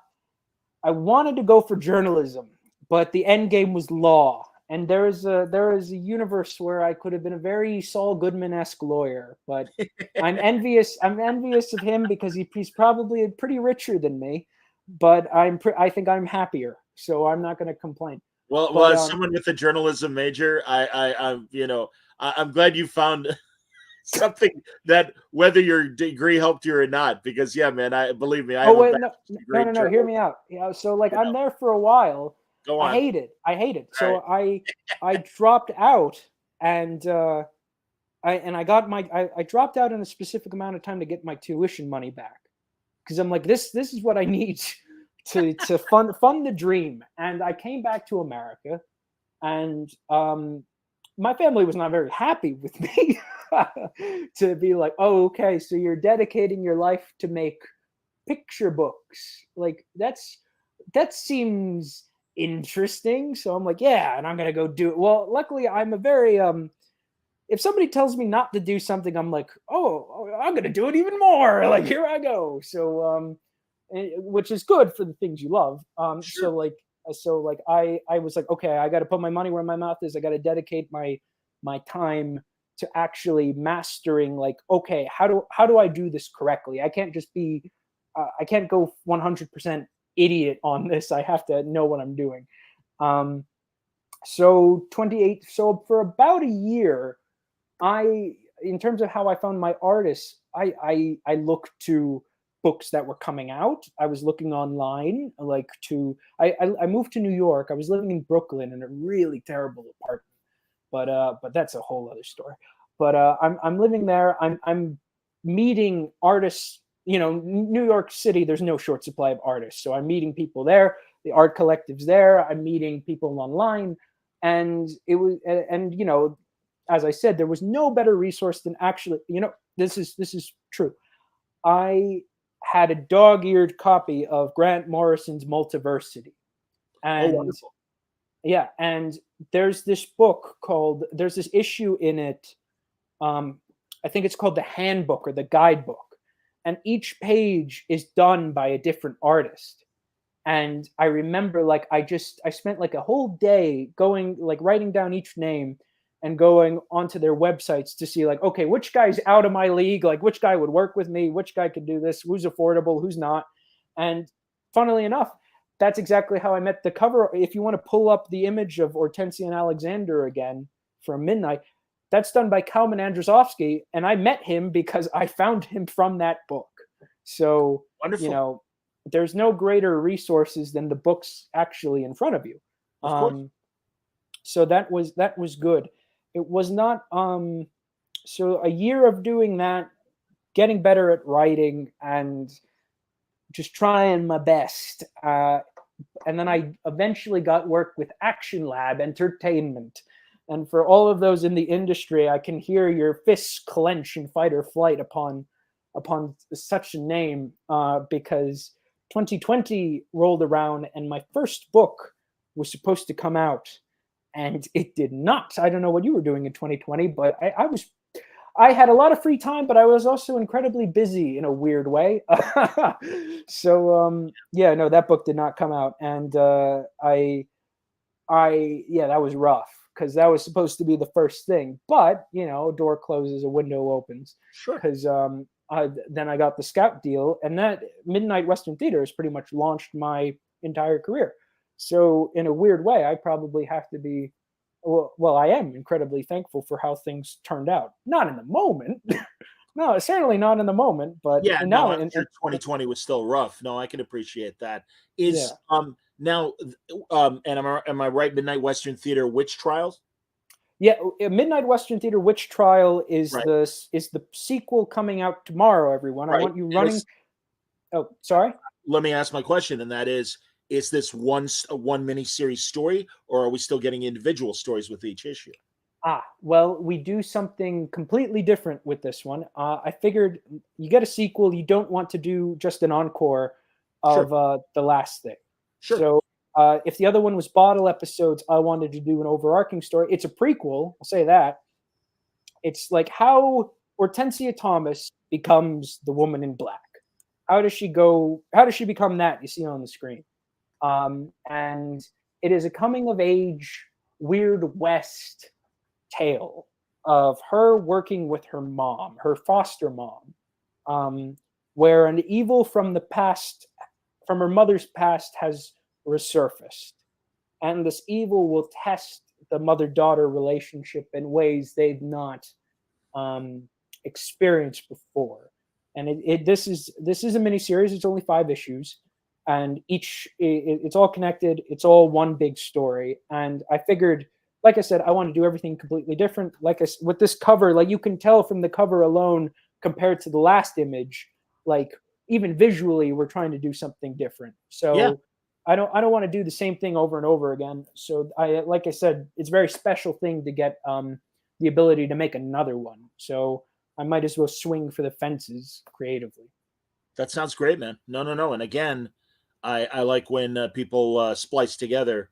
wanted to go for journalism, but the end game was law. And there is a universe where I could have been a very Saul Goodman-esque lawyer, but I'm envious. I'm envious of him because he's probably pretty richer than me, but I think I'm happier, so I'm not going to complain. Well, as someone with a journalism major, I'm glad you found something that whether your degree helped you or not, because man, believe me, no, hear me out. Yeah, so I'm there for a while. Go on. I hate it. So right. I dropped out and I dropped out in a specific amount of time to get my tuition money back. Because I'm like, this is what I need to fund the dream. And I came back to America and my family was not very happy with me to be like, oh, okay, so you're dedicating your life to make picture books. Like that seems interesting. So I'm like, yeah, and I'm gonna go do it. Well, luckily I'm a very if somebody tells me not to do something, I'm like, oh, I'm gonna do it even more. Like, here I go. So which is good for the things you love. Sure. So I was like, okay, I got to put my money where my mouth is. I got to dedicate my time to actually mastering. Like, okay, how do I do this correctly? I can't just be, I can't go 100% idiot on this. I have to know what I'm doing. So for about a year, in terms of how I found my artists, I looked to books that were coming out. I was looking online, I moved to New York. I was living in Brooklyn in a really terrible apartment, but that's a whole other story. But I'm living there. I'm meeting artists. New York City, there's no short supply of artists. So I'm meeting people there. The art collective's there. I'm meeting people online, and as I said, there was no better resource than actually, this is true. I had a dog-eared copy of Grant Morrison's Multiversity. And wonderful. Yeah, and there's this issue in it. I think it's called the handbook or the guidebook. And each page is done by a different artist. And I remember I spent a whole day going, writing down each name and going onto their websites to see okay, which guy's out of my league, which guy would work with me, which guy could do this, who's affordable, who's not. And funnily enough, that's exactly how I met the cover. If you want to pull up the image of Hortensia and Alexander again from Midnight, that's done by Kalman Andrzejowski, and I met him because I found him from that book. So, Wonderful. there's no greater resources than the books actually in front of you. Of course. So that was good. It was not so a year of doing that, getting better at writing and just trying my best. And then I eventually got work with Action Lab Entertainment. And for all of those in the industry, I can hear your fists clench in fight or flight upon such a name, because 2020 rolled around and my first book was supposed to come out and it did not. I don't know what you were doing in 2020, but I had a lot of free time, but I was also incredibly busy in a weird way. So no, that book did not come out, and that was rough because that was supposed to be the first thing. But a door closes, a window opens. Sure. Because then I got the Scout deal, and that Midnight Western Theater has pretty much launched my entire career. So in a weird way, I probably have to be. Well, I am incredibly thankful for how things turned out. Not in the moment. No, certainly not in the moment. But yeah, now, I'm sure 2020 was still rough. No, I can appreciate that. Is now, and am I right? Midnight Western Theater Witch Trials. Yeah, Midnight Western Theater Witch Trial is Right. the sequel coming out tomorrow. Everyone, Right. I want you running. Oh, sorry. Let me ask my question, and that is this one miniseries story, or are we still getting individual stories with each issue? Well, we do something completely different with this one. I figured you get a sequel, you don't want to do just an encore of the last thing. Sure. So if the other one was bottle episodes, I wanted to do an overarching story. It's a prequel, I'll say that. It's like how Hortensia Thomas becomes the Woman in Black. How does she become that you see on the screen? And it is a coming of age, Weird West tale of her working with her mom, her foster mom, where an evil from the past, from her mother's past, has resurfaced. And this evil will test the mother-daughter relationship in ways they've not experienced before. And this is a miniseries. It's only 5 issues. And it's all connected. It's all one big story. And I figured, like I said, I want to do everything completely different. With this cover, like you can tell from the cover alone compared to the last image, like even visually, we're trying to do something different. So I don't want to do the same thing over and over again. So like I said, it's a very special thing to get the ability to make another one. So I might as well swing for the fences creatively. That sounds great, man. No. And again, I like when people splice together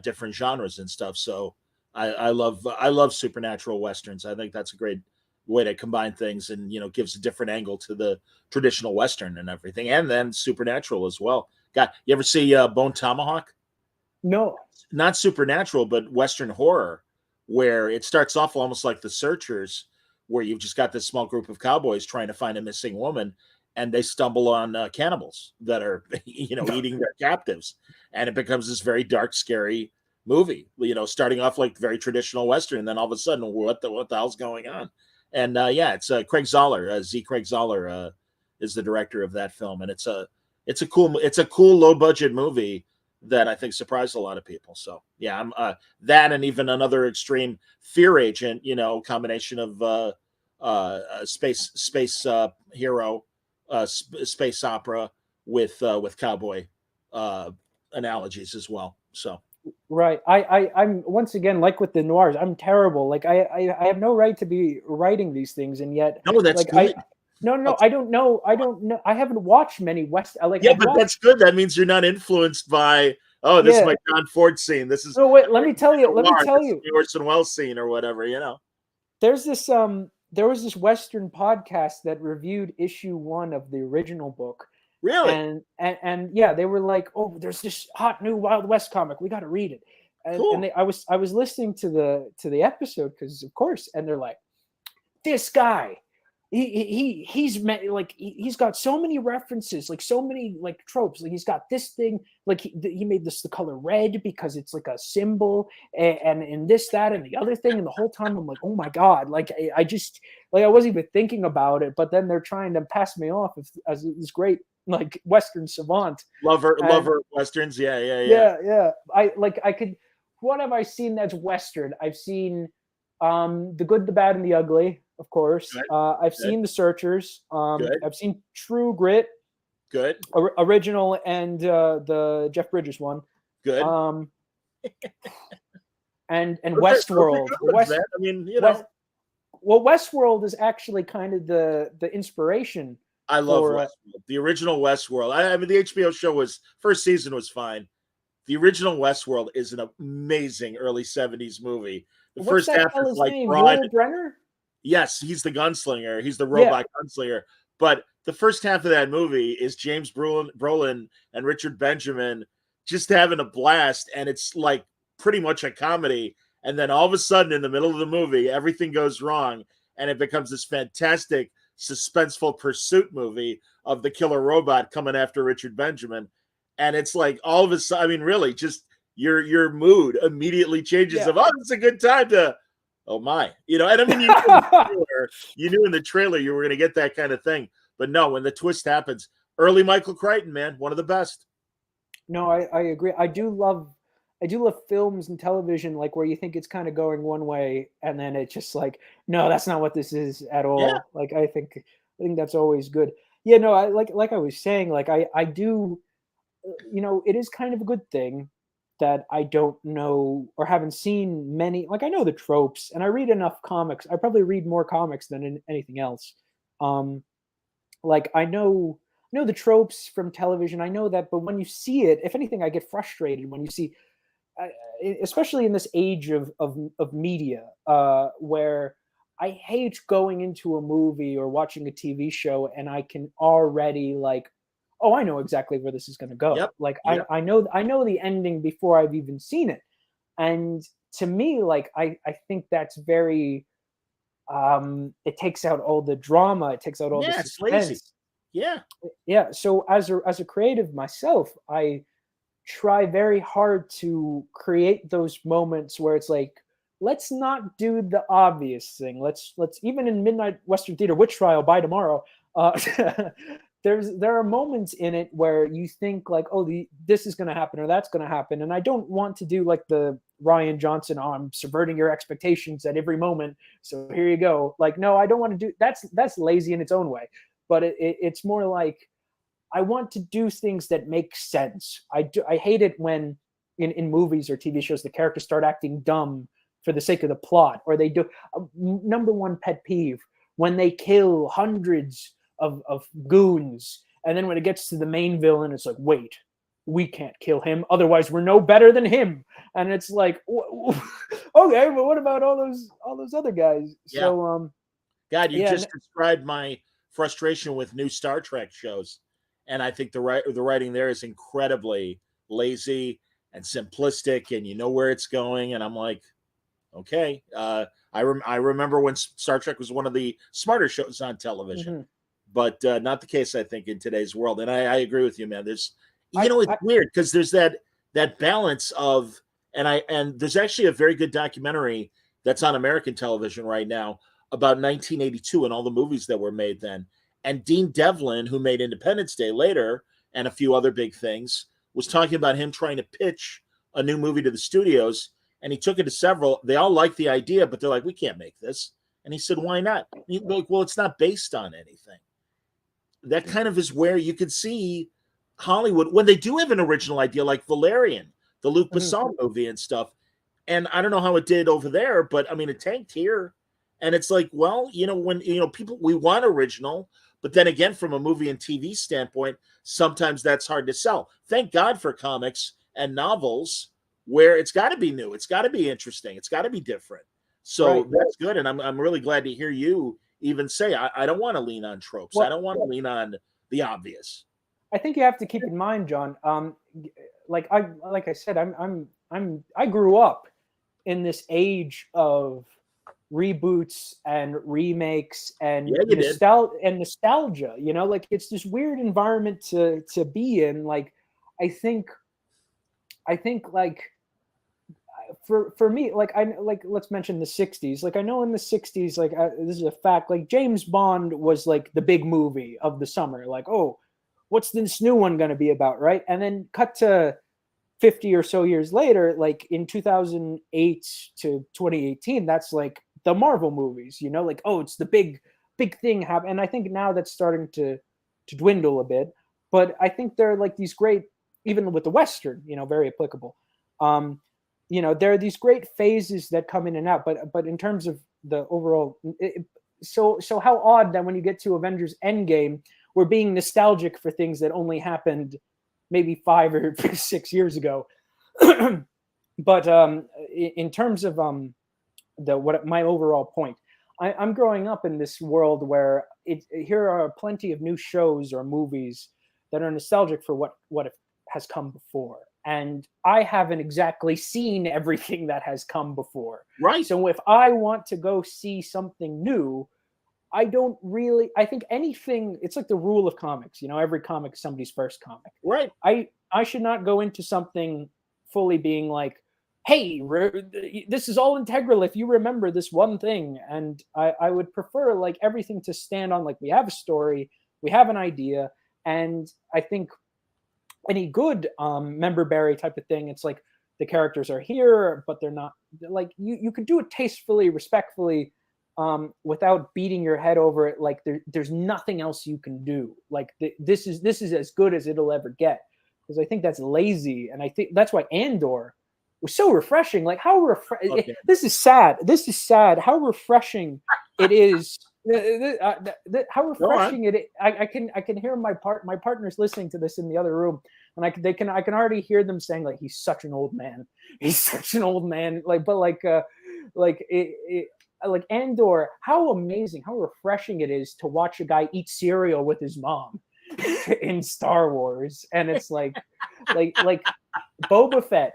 different genres and stuff. So I love supernatural westerns. I think that's a great way to combine things, and gives a different angle to the traditional western and everything, and then supernatural as well. God, you ever see Bone Tomahawk? No, not supernatural, but western horror, where it starts off almost like The Searchers, where you've just got this small group of cowboys trying to find a missing woman, and they stumble on cannibals that are, eating their captives. And it becomes this very dark, scary movie, starting off like very traditional Western. And then all of a sudden, what the hell's going on? And it's Craig Zoller. Craig Zoller is the director of that film. And it's a cool low budget movie that I think surprised a lot of people. So yeah, I'm that, and even another extreme, Fear Agent, combination of space hero, space opera with cowboy analogies as well. So right, I'm once again, like with the noirs, I'm terrible. Like I have no right to be writing these things, and yet no, that's like good. No, I don't know. I haven't watched many West. That's good. That means you're not influenced by this is my John Ford scene. This is no. Wait, let me tell you. Orson Welles scene or whatever. There's this there was this Western podcast that reviewed issue 1 of the original book. Really? And yeah, they were like, oh, there's this hot new Wild West comic. We got to read it. And, cool. I was listening to the episode because of course, and they're like, this guy he's got so many references, like so many like tropes. Like he's got this thing, like he made this the color red because it's like a symbol, and this, that, and the other thing. And the whole time I'm like, oh my god, like I just like I wasn't even thinking about it, but then they're trying to pass me off as this great like Western savant. Lover of Westerns. Yeah. I could. What have I seen that's Western? I've seen The Good, the Bad, and the Ugly, of course. I've seen The Searchers. I've seen True Grit. Good. Original and the Jeff Bridges one. Good. And Westworld. I mean, you know. Well, Westworld is actually kind of the inspiration. I love Westworld. The original Westworld. I mean, the HBO show first season was fine. The original Westworld is an amazing early 70s movie. The first half is like broad. Brenner? Yes, he's the gunslinger. He's the robot gunslinger. But the first half of that movie is James Brolin and Richard Benjamin just having a blast, and it's like pretty much a comedy. And then all of a sudden, in the middle of the movie, everything goes wrong, and it becomes this fantastic, suspenseful pursuit movie of the killer robot coming after Richard Benjamin. And it's like all of a sudden, I mean, really, just your mood immediately changes of, oh, it's a good time to, oh my, you know. And I mean, you knew in the trailer you were going to get that kind of thing, but no, when the twist happens, early Michael Crichton, man, one of the best. No, I agree. I do love films and television like where you think it's kind of going one way, and then it's just like, no, that's not what this is at all. Yeah. Like I think that's always good. Yeah, no, I like I was saying, like I do. You know, it is kind of a good thing that I don't know or haven't seen many. Like I know the tropes, and I read enough comics. I probably read more comics than anything else. Like I know the tropes from television. I know that, but when you see it, if anything, I get frustrated when you see, especially in this age of media, where I hate going into a movie or watching a TV show, and I can already like, oh, I know exactly where this is going to go. Yep. Like I know the ending before I've even seen it. And to me, like, I think that's very, it takes out all the drama. It takes out all the suspense. Lazy. Yeah. Yeah. So as a creative myself, I try very hard to create those moments where it's like, let's not do the obvious thing. Let's even in Midnight Western Theater Witch Trial by tomorrow, there are moments in it where you think like, oh, this is going to happen or that's going to happen. And I don't want to do like the Ryan Johnson, oh, I'm subverting your expectations at every moment, so here you go. Like, no, I don't want to do that's lazy in its own way. But it's more like I want to do things that make sense. I hate it when in movies or TV shows the characters start acting dumb for the sake of the plot, or they do number one pet peeve when they kill hundreds of goons, and then when it gets to the main villain, it's like, wait, we can't kill him, otherwise we're no better than him. And it's like, okay, but what about all those other guys? Yeah. So God, you just described my frustration with new Star Trek shows, and I think the writing there is incredibly lazy and simplistic, and you know where it's going, and I'm like, okay. I remember when Star Trek was one of the smarter shows on television, but not the case, I think, in today's world. And I agree with you, man. There's, it's weird because there's that balance of, and there's actually a very good documentary that's on American television right now about 1982 and all the movies that were made then. And Dean Devlin, who made Independence Day later and a few other big things, was talking about him trying to pitch a new movie to the studios. And he took it to several. They all liked the idea, but they're like, we can't make this. And he said, why not? And he's like, well, it's not based on anything. That kind of is where you could see Hollywood, when they do have an original idea, like Valerian, the Luc Besson movie and stuff. And I don't know how it did over there, but I mean, it tanked here. And it's like, well, when, people, we want original, but then again, from a movie and TV standpoint, sometimes that's hard to sell. Thank God for comics and novels where it's got to be new. It's got to be interesting. It's got to be different. So that's good. And I'm really glad to hear you even say, I don't want to lean on tropes. I don't want to lean on the obvious. I think you have to keep in mind, John, like I said, I grew up in this age of reboots and remakes and Yeah, you did. nostalgia. You know, like it's this weird environment to be in. Like, I think like for me, like let's mention the 60s. Like I know in the 60s, like this is a fact, like James Bond was like the big movie of the summer. Like, oh, what's this new one going to be about, right? And then cut to 50 or so years later, like in 2008 to 2018, that's like the Marvel movies, you know, like, oh, it's the big thing happen. And I think now that's starting to dwindle a bit, but I think there are like these great, even with the Western, you know, very applicable. You know, there are these great phases that come in and out, but in terms of the overall, so how odd that when you get to Avengers Endgame, we're being nostalgic for things that only happened maybe 5 or 6 years ago. But in terms of my overall point, I'm growing up in this world where here are plenty of new shows or movies that are nostalgic for what has come before. And I haven't exactly seen everything that has come before. Right. So if I want to go see something new, I think anything, it's like the rule of comics, you know, every comic is somebody's first comic. Right. I should not go into something fully being like, hey, this is all integral if you remember this one thing. And I would prefer like everything to stand on, like we have a story, we have an idea. And I think any good member berry type of thing, it's like the characters are here, but they're not, like you could do it tastefully, respectfully, without beating your head over it. Like there's nothing else you can do. Like this is as good as it'll ever get. Because I think that's lazy, and I think that's why Andor was so refreshing. Like how this is sad. This is sad. How refreshing it is. How refreshing it is. I can hear my partners listening to this in the other room, and I can already hear them saying like, he's such an old man. He's such an old man. Like, but like Andor, how amazing, how refreshing it is to watch a guy eat cereal with his mom in Star Wars. And it's like Boba Fett,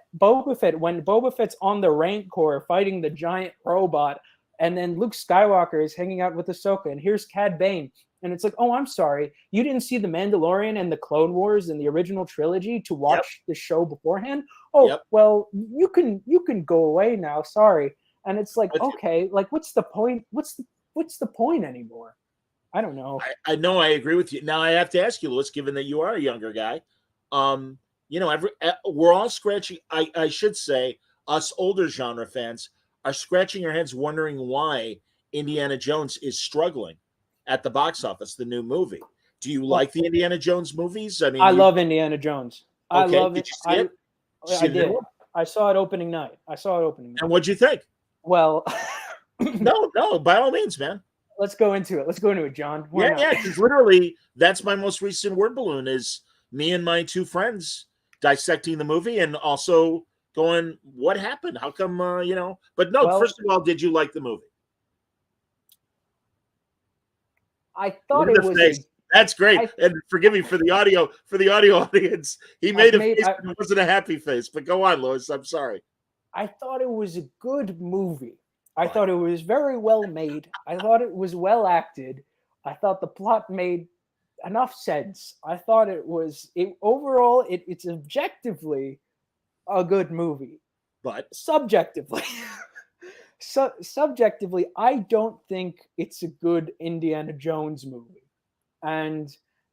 when Boba Fett's on the Rancor fighting the giant robot, and then Luke Skywalker is hanging out with Ahsoka, and here's Cad Bane. And it's like, oh, I'm sorry, you didn't see The Mandalorian and the Clone Wars and the original trilogy to watch the show beforehand? Oh, well, you can go away now. Sorry. And it's like, okay, like what's the point? What's the point anymore? I don't know. I know, I agree with you. Now I have to ask you, Louis, given that you are a younger guy, you know, we're all scratching. I should say, us older genre fans are scratching our heads, wondering why Indiana Jones is struggling at the box office. The new movie. Do you like the Indiana Jones movies? I mean, I love Indiana Jones. I love Did it. you see it? I did. I saw it opening night. And what'd you think? Well, no, by all means, man. Let's go into it, John. Yeah, because literally, that's my most recent word balloon is me and my two friends dissecting the movie and also going, what happened? How come, you know? But no, first of all, did you like the movie? I thought it was. That's great. And forgive me for the audio audience. He made a face, but it wasn't a happy face. But go on, Louis. I'm sorry. I thought it was a good movie. I thought it was very well made. I thought it was well acted. I thought the plot made enough sense. I thought overall, it's objectively a good movie. But subjectively, I don't think it's a good Indiana Jones movie. And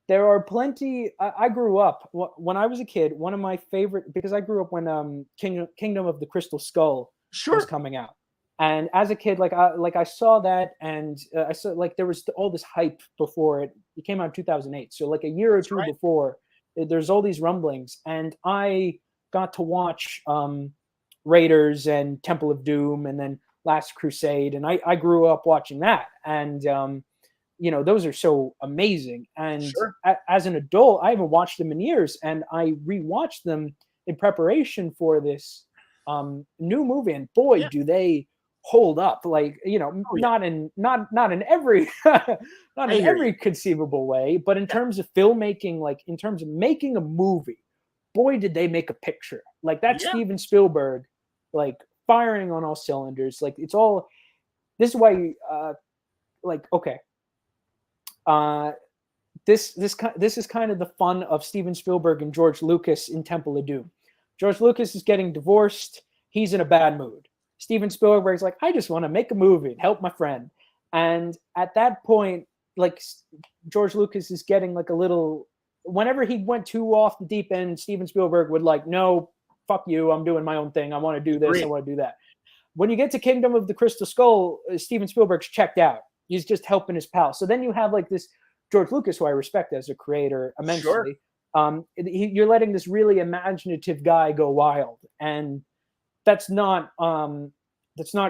there are plenty. I grew up when I was a kid. One of my favorite, because I grew up when Kingdom of the Crystal Skull was coming out. And as a kid, I saw that, and I saw like there was all this hype before it came out in 2008. So like a year or two before, there's all these rumblings, and I got to watch Raiders and Temple of Doom, and then Last Crusade, and I grew up watching that, and you know, those are so amazing. And as an adult, I haven't watched them in years, and I rewatched them in preparation for this new movie, and boy, do they hold up. Like, you know, not in every every conceivable way, but in terms of filmmaking, like in terms of making a movie, boy, did they make a picture. Like that's Steven Spielberg, like firing on all cylinders. Like it's all this is why, like, okay, this is kind of the fun of Steven Spielberg and George Lucas in Temple of Doom. George Lucas is getting divorced. He's in a bad mood. Steven Spielberg's like, I just want to make a movie and help my friend. And at that point, like, George Lucas is getting like a little, whenever he went too off the deep end, Steven Spielberg would like, no, fuck you. I'm doing my own thing. I want to do this. Agreed. I want to do that. When you get to Kingdom of the Crystal Skull, Steven Spielberg's checked out. He's just helping his pal. So then you have like this George Lucas, who I respect as a creator immensely. Sure. You're letting this really imaginative guy go wild, and that's not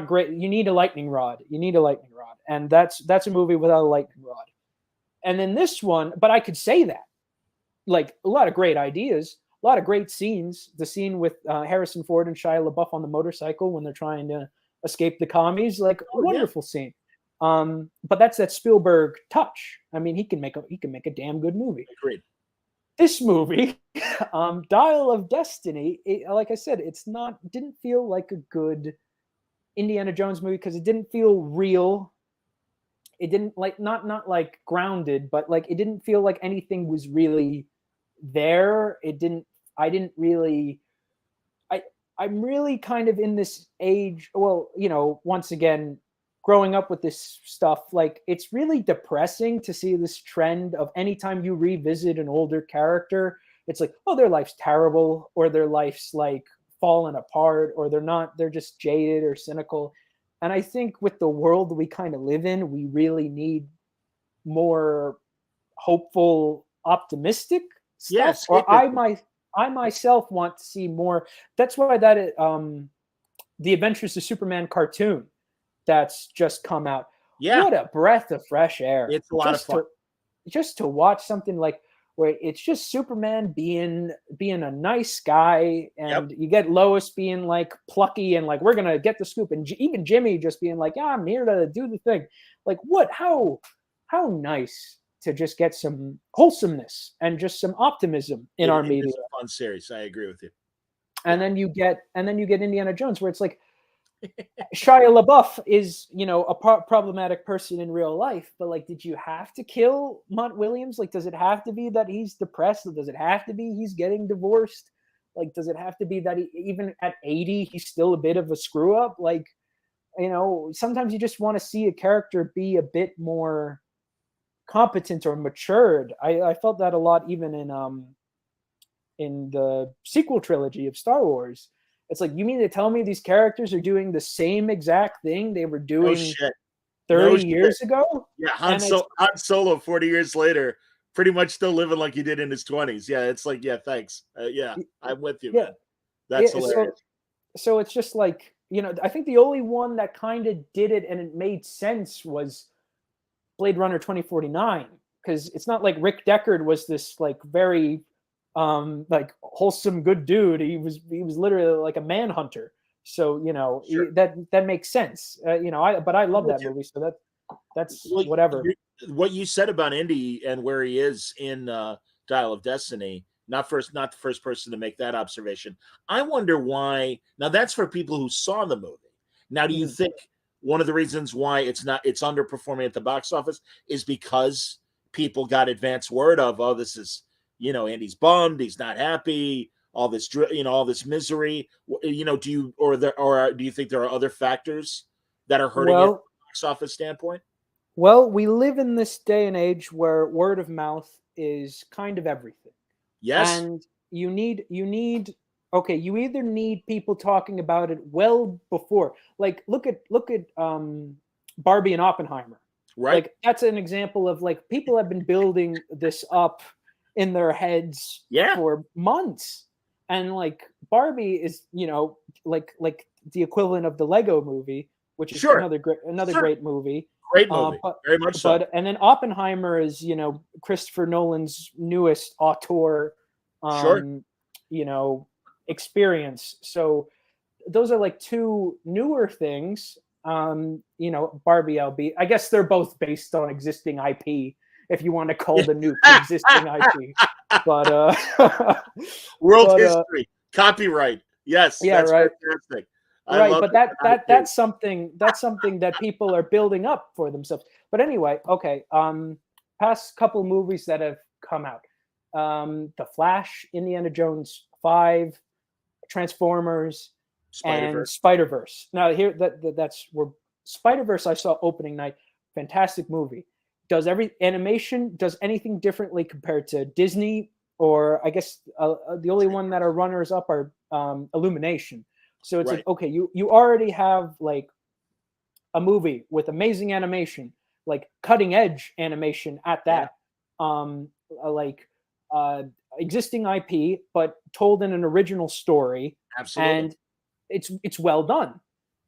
great. You need a lightning rod. And that's a movie without a lightning rod. And then this one, but I could say that, like, a lot of great ideas, a lot of great scenes. The scene with Harrison Ford and Shia LaBeouf on the motorcycle when they're trying to escape the commies, like, wonderful scene. But that's that Spielberg touch. I mean, he can make a damn good movie. Agreed. This movie, Dial of Destiny, like I said, didn't feel like a good Indiana Jones movie because it didn't feel real. It didn't like not like grounded, but like it didn't feel like anything was really there. I'm really kind of in this age. Well, once again, growing up with this stuff, like, it's really depressing to see this trend of anytime you revisit an older character, it's like, oh, their life's terrible, or their life's like fallen apart, or they're just jaded or cynical. And I think with the world we kind of live in, we really need more hopeful, optimistic stuff. Yes. Or I myself want to see more. That's why the Adventures of Superman cartoon that's just come out. Yeah. What a breath of fresh air. It's a lot of fun. Just to watch something like where it's just Superman being a nice guy, and you get Lois being like plucky and like, we're going to get the scoop. And even Jimmy just being like, yeah, I'm here to do the thing. Like, how nice to just get some wholesomeness and just some optimism in our media. It's a fun series. I agree with you. And then you get Indiana Jones, where it's like, Shia LaBeouf is, a problematic person in real life, but like, did you have to kill Mont Williams? Like, does it have to be that he's depressed? Does it have to be he's getting divorced? Like, does it have to be that even at 80, he's still a bit of a screw up? Like, sometimes you just want to see a character be a bit more competent or matured. I felt that a lot even in the sequel trilogy of Star Wars. It's like, you mean to tell me these characters are doing the same exact thing they were doing 30 years ago? Yeah, Han Solo 40 years later, pretty much still living like he did in his 20s. Yeah, it's like, yeah, thanks. I'm with you, man. That's hilarious. So it's just like, I think the only one that kind of did it and it made sense was Blade Runner 2049, because it's not like Rick Deckard was this like very like wholesome good dude. He was literally like a manhunter. So sure. that makes sense. But I love that movie. So that's whatever. What you said about Indy and where he is in Dial of Destiny. Not the first person to make that observation. I wonder why. Now that's for people who saw the movie. Now, do you think one of the reasons why it's underperforming at the box office is because people got advance word of, oh, this is, Andy's bummed, he's not happy, all this, all this misery. Do you think there are other factors that are hurting it from a box office standpoint? Well, we live in this day and age where word of mouth is kind of everything. Yes. And you either need people talking about it well before, like, look at Barbie and Oppenheimer. Right. Like, that's an example of like, people have been building this up in their heads for months. And like, Barbie is, like the equivalent of the Lego movie, which is another great movie. Great movie. Very much so. And then Oppenheimer is, Christopher Nolan's newest auteur, experience. So those are like two newer things. Barbie, I guess they're both based on existing IP, if you want to call the new existing IP. But world history, copyright. Yes, yeah, that's right. fantastic. I Right, love but that's something that people are building up for themselves. But anyway, okay. Past couple movies that have come out: The Flash, Indiana Jones 5, Transformers, and Spider-Verse. Spider-Verse. Now here that's where Spider-Verse I saw opening night. Fantastic movie. Does every animation does anything differently compared to Disney, or I guess the only one that are runners up are Illumination. So it's Right. like, okay, you already have like a movie with amazing animation, like cutting edge animation at that, like uh, existing IP, but told in an original story, Absolutely. and it's well done.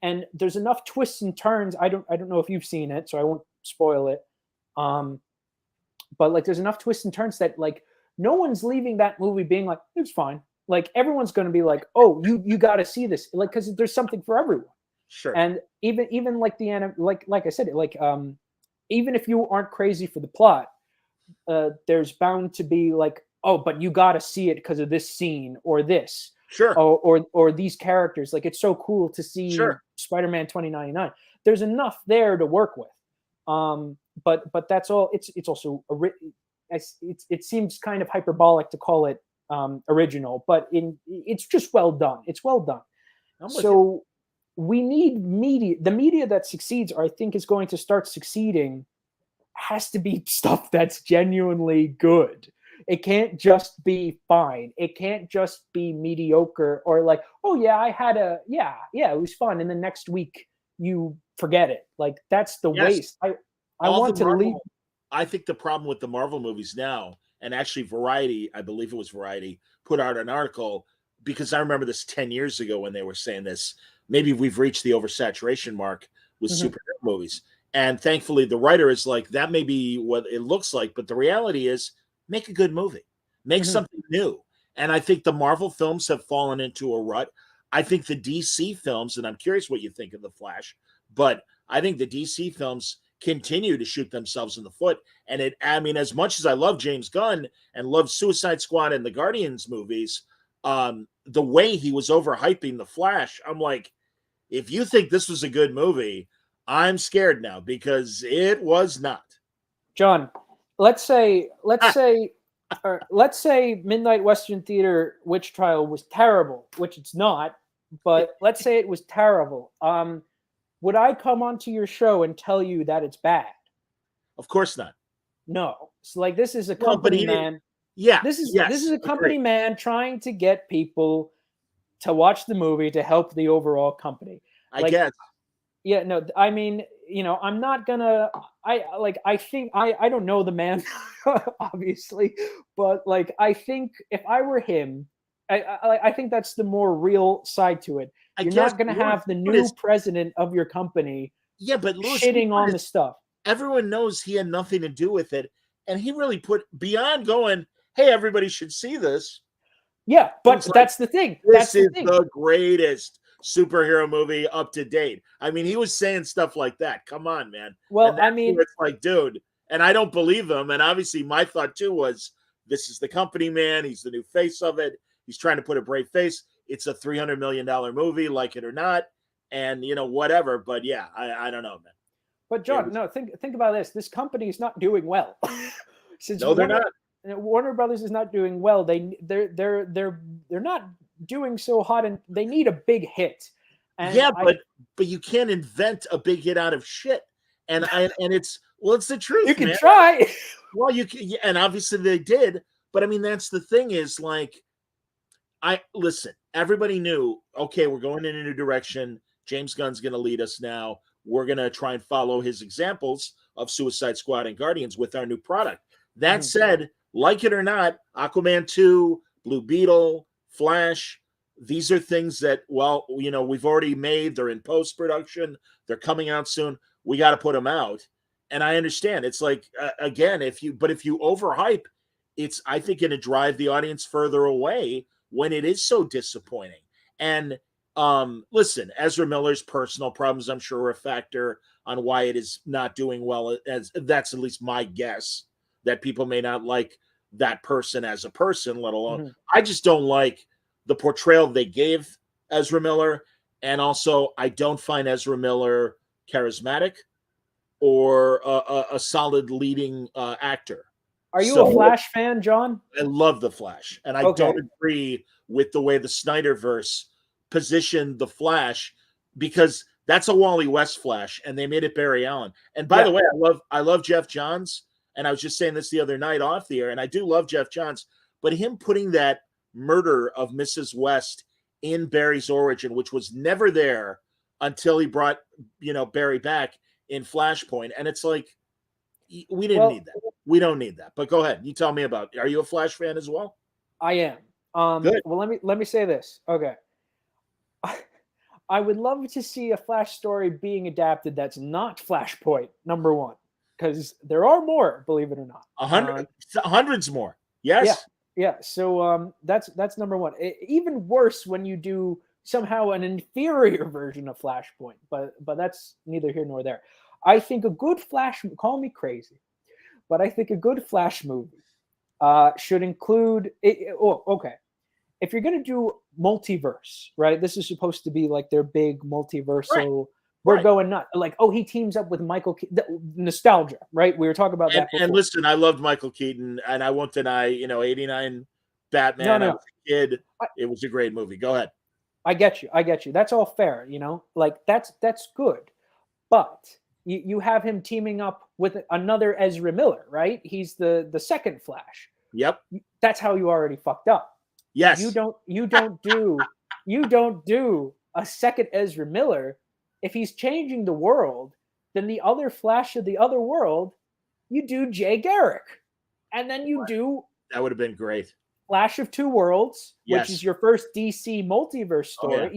And there's enough twists and turns. I don't know if you've seen it, so I won't spoil it. But like, there's enough twists and turns that like no one's leaving that movie being like it's fine. Like everyone's going to be like, oh, you got to see this, like because there's something for everyone. Sure. And even like like I said, like even if you aren't crazy for the plot, there's bound to be like, oh, but you got to see it because of this scene or this, Sure. or these characters. Like it's so cool to see Sure. Spider-Man 2099. There's enough there to work with. But that's all. It's also it seems kind of hyperbolic to call it original, but it's just well done. It's well done. So we need media. The media that succeeds, or I think is going to start succeeding, has to be stuff that's genuinely good. It can't just be fine. It can't just be mediocre or like, oh yeah, I had yeah, it was fun, and the next week you forget it. Like that's the waste. I want to leave. I think the problem with the Marvel movies now, and actually Variety, I believe it was Variety, put out an article, because I remember this 10 years ago when they were saying this, maybe we've reached the oversaturation mark with superhero movies. And thankfully the writer is like, that may be what it looks like, but the reality is make a good movie, make something new. And I think the Marvel films have fallen into a rut. I think the DC films, and I'm curious what you think of The Flash, but I think the DC films continue to shoot themselves in the foot. And I mean, as much as I love James Gunn and love Suicide Squad and the Guardians movies, the way he was overhyping The Flash, I'm like, if you think this was a good movie, I'm scared now, because it was not. John, let's say Midnight Western Theater Witch Trial was terrible, which it's not, but let's say it was terrible. Would I come onto your show and tell you that it's bad? Of course not. No. It's like, this is a company man. Yeah. This is a company man trying to get people to watch the movie to help the overall company. I guess. Yeah, no, I mean, I'm not gonna. I think I don't know the man, obviously, but like I think if I were him, I think that's the more real side to it. You're not going to have the new president of your company but Louis shitting on the stuff. Everyone knows he had nothing to do with it. And he really put beyond going, hey, everybody should see this. Yeah, but that's the thing. This is the greatest superhero movie up to date. I mean, he was saying stuff like that. Come on, man. Well, I mean, it's like, dude, and I don't believe him. And obviously my thought too was, this is the company man. He's the new face of it. He's trying to put a brave face. It's a $300 million movie, like it or not. And, whatever. But yeah, I don't know, man. But John, no, think about this. This company is not doing well. No, they're not. Warner Brothers is not doing well. They're not doing so hot, and they need a big hit. And but you can't invent a big hit out of shit. And it's the truth. You can try. Well, you can, and obviously they did. But I mean, that's the thing is like, listen, everybody knew, okay, we're going in a new direction. James Gunn's going to lead us now. We're going to try and follow his examples of Suicide Squad and Guardians with our new product. That said, like it or not, Aquaman 2, Blue Beetle, Flash, these are things that, well, we've already made. They're in post-production. They're coming out soon. We got to put them out. And I understand. It's like, again, if you overhype, it's, I think, going to drive the audience further away when it is so disappointing. And listen, Ezra Miller's personal problems, I'm sure, are a factor on why it is not doing well. As that's at least my guess, that people may not like that person as a person, let alone. I just don't like the portrayal they gave Ezra Miller. and also I don't find Ezra Miller charismatic or a solid leading actor. Are you a So Flash fan, John? I love the Flash, and I Okay. don't agree with the way the Snyderverse positioned the Flash, because that's a Wally West Flash, and they made it Barry Allen. And by the way, I love Jeff Johns, and I was just saying this the other night off the air, and I do love Jeff Johns, but him putting that murder of Mrs. West in Barry's origin, which was never there until he brought Barry back in Flashpoint, and it's like, we didn't need that. We don't need that. But go ahead. You tell me about. Are you a Flash fan as well? I am. Good. Well, let me say this. Okay. I would love to see a Flash story being adapted that's not Flashpoint, number one, because there are more, believe it or not. Hundreds more. Yes. Yeah. So that's number one. Even worse when you do somehow an inferior version of Flashpoint, but that's neither here nor there. I think a good Flash, call me crazy, but I think a good Flash movie should include okay. If you're going to do multiverse, right? This is supposed to be like their big multiversal. Right. We're going nuts. Like, he teams up with Michael nostalgia, right? We were talking about that before. And listen, I loved Michael Keaton, and I won't deny, 89 Batman. No. I was a kid. It was a great movie. Go ahead. I get you. That's all fair, like that's good. But you have him teaming up with another Ezra Miller, right? He's the second Flash. Yep. That's how you already fucked up. Yes. You don't do a second Ezra Miller. If he's changing the world, then the other Flash of the other world, you do Jay Garrick. And then you do that would have been great. Flash of Two Worlds, which is your first DC multiverse story.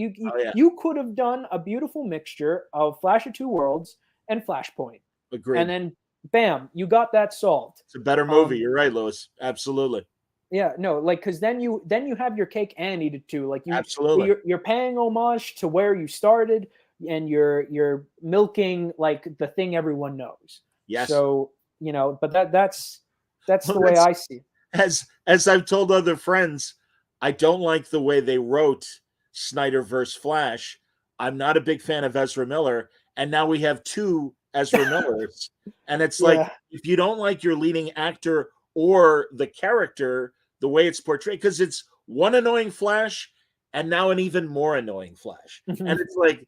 You could have done a beautiful mixture of Flash of Two Worlds and Flashpoint. Agreed. And then, bam, you got that solved. It's a better movie. You're right, Lewis. Absolutely. Yeah, no, like, because then you have your cake and eat it too. Like, absolutely, you're paying homage to where you started, and you're milking like the thing everyone knows. Yes. So but that's the way I see it. As I've told other friends, I don't like the way they wrote Snyderverse Flash. I'm not a big fan of Ezra Miller, and now we have two Ezra Millers, and it's like, if you don't like your leading actor or the character, the way it's portrayed, because it's one annoying Flash and now an even more annoying Flash, and it's like,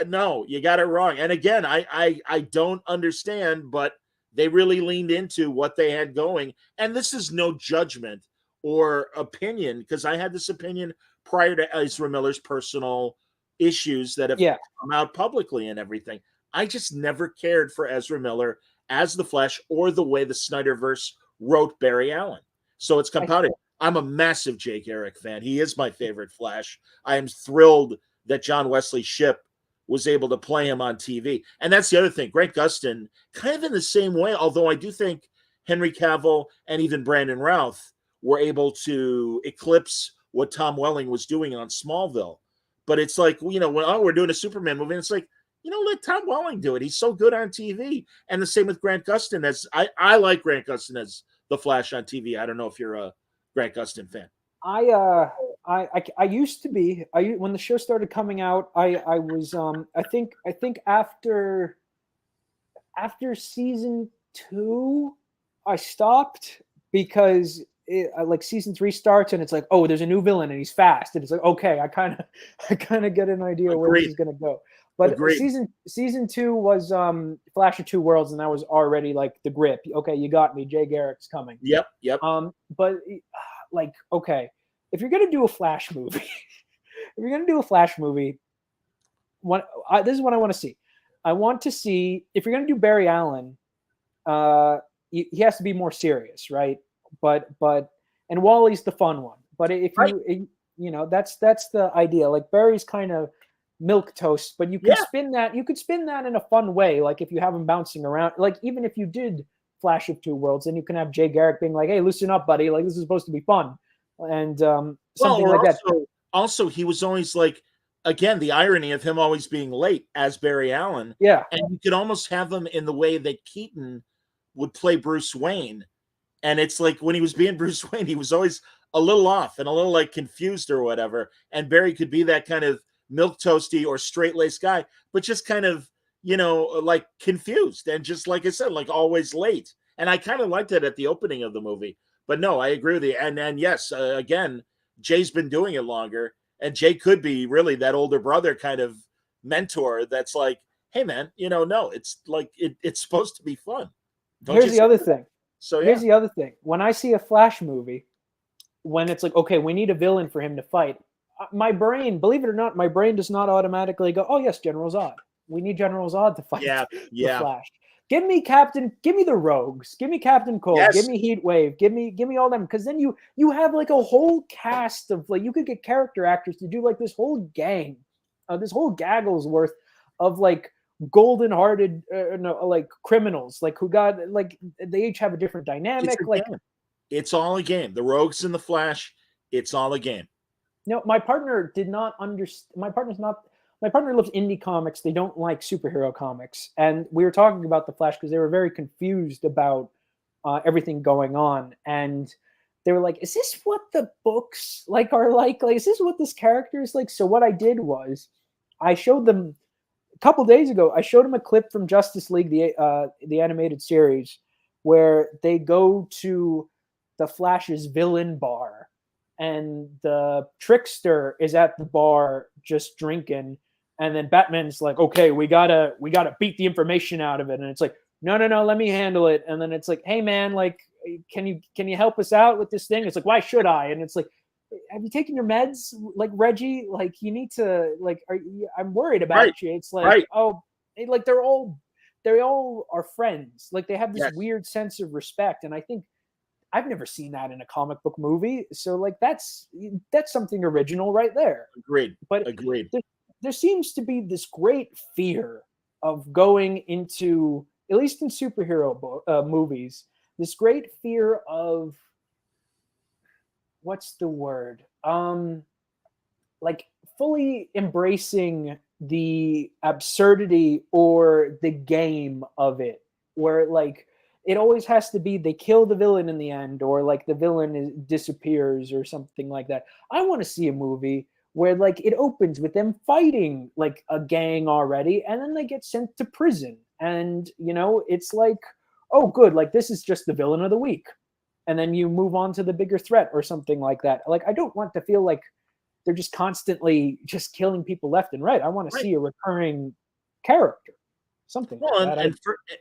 no, you got it wrong. And again, I don't understand, but they really leaned into what they had going. And this is no judgment or opinion, because I had this opinion prior to Ezra Miller's personal issues that have come out publicly and everything. I just never cared for Ezra Miller as the Flash or the way the Snyderverse wrote Barry Allen. So it's compounded. I'm a massive Jay Garrick fan. He is my favorite Flash. I am thrilled that John Wesley Shipp was able to play him on TV. And that's the other thing. Grant Gustin, kind of in the same way, although I do think Henry Cavill and even Brandon Routh were able to eclipse what Tom Welling was doing on Smallville. But it's like, when we're doing a Superman movie, and it's like, let Tom Welling do it. He's so good on TV. And the same with Grant Gustin. As I like Grant Gustin as the Flash on TV. I don't know if you're a Grant Gustin fan. I used to be. When the show started coming out, I was I think after season 2 I stopped, because like season 3 starts and it's like, oh, there's a new villain and he's fast, and it's like, okay, I kind of get an idea where this is gonna go. But season 2 was Flash of Two Worlds, and that was already like the grip. Okay, you got me. Jay Garrick's coming. Yep. But like, okay, if you're gonna do a Flash movie, this is what I want to see. I want to see, if you're gonna do Barry Allen, he has to be more serious, right? But and Wally's the fun one. But if that's the idea. Like, Barry's kind of milk toast, but you can spin that. You could spin that in a fun way. Like, if you have him bouncing around, like even if you did Flash of Two Worlds, then you can have Jay Garrick being like, "Hey, loosen up, buddy. Like, this is supposed to be fun," and something like that. Also, he was always like, again, the irony of him always being late as Barry Allen. Yeah, and you could almost have him in the way that Keaton would play Bruce Wayne, and it's like when he was being Bruce Wayne, he was always a little off and a little like confused or whatever, and Barry could be that kind of milquetoasty or straight-laced guy, but just kind of, like confused and just, like I said, like always late. And I kind of liked it at the opening of the movie. But no, I agree with you. And yes, again, Jay's been doing it longer, and Jay could be really that older brother kind of mentor that's like, hey man, no, it's like it's supposed to be fun. Here's the other thing. So here's the other thing. When I see a Flash movie, when it's like, okay, we need a villain for him to fight, my brain, believe it or not, my brain does not automatically go, oh yes, General Zod. We need General Zod to fight the Flash. Give me the Rogues, give me Captain Cold, Yes. give me Heat Wave, give me all them, because then you have like a whole cast of, like, you could get character actors to do like this whole gang, this whole gaggle's worth of like golden-hearted like criminals, like who got, like, they each have a different dynamic. It's all a game. The Rogues and the Flash, it's all a game. No, my partner did not understand. My partner loves indie comics. They don't like superhero comics. And we were talking about the Flash because they were very confused about everything going on. And they were like, is this what the books like are like? Like, is this what this character is like? So what I did was I showed them a couple days ago, I showed them a clip from Justice League, the animated series, where they go to the Flash's villain bar. And the Trickster is at the bar just drinking, and then Batman's like, "Okay, we gotta beat the information out of it." And it's like, "No, let me handle it." And then it's like, "Hey, man, like, can you help us out with this thing?" It's like, "Why should I?" And it's like, "Have you taken your meds, like Reggie? Like, you need to, like, I'm worried about you." It's like, oh, like they all are friends. Like they have this weird sense of respect, and I think I've never seen that in a comic book movie. So like that's something original right there. Agreed. But agreed. There seems to be this great fear of going into, at least in superhero movies, this great fear of, what's the word? Like fully embracing the absurdity or the game of it, where like it always has to be they kill the villain in the end, or like the villain disappears or something like that. I want to see a movie where like it opens with them fighting like a gang already, and then they get sent to prison, and it's like, oh good, like this is just the villain of the week, and then you move on to the bigger threat or something like that. Like I don't want to feel like they're just constantly just killing people left and right. I want to see a recurring character. Something like that.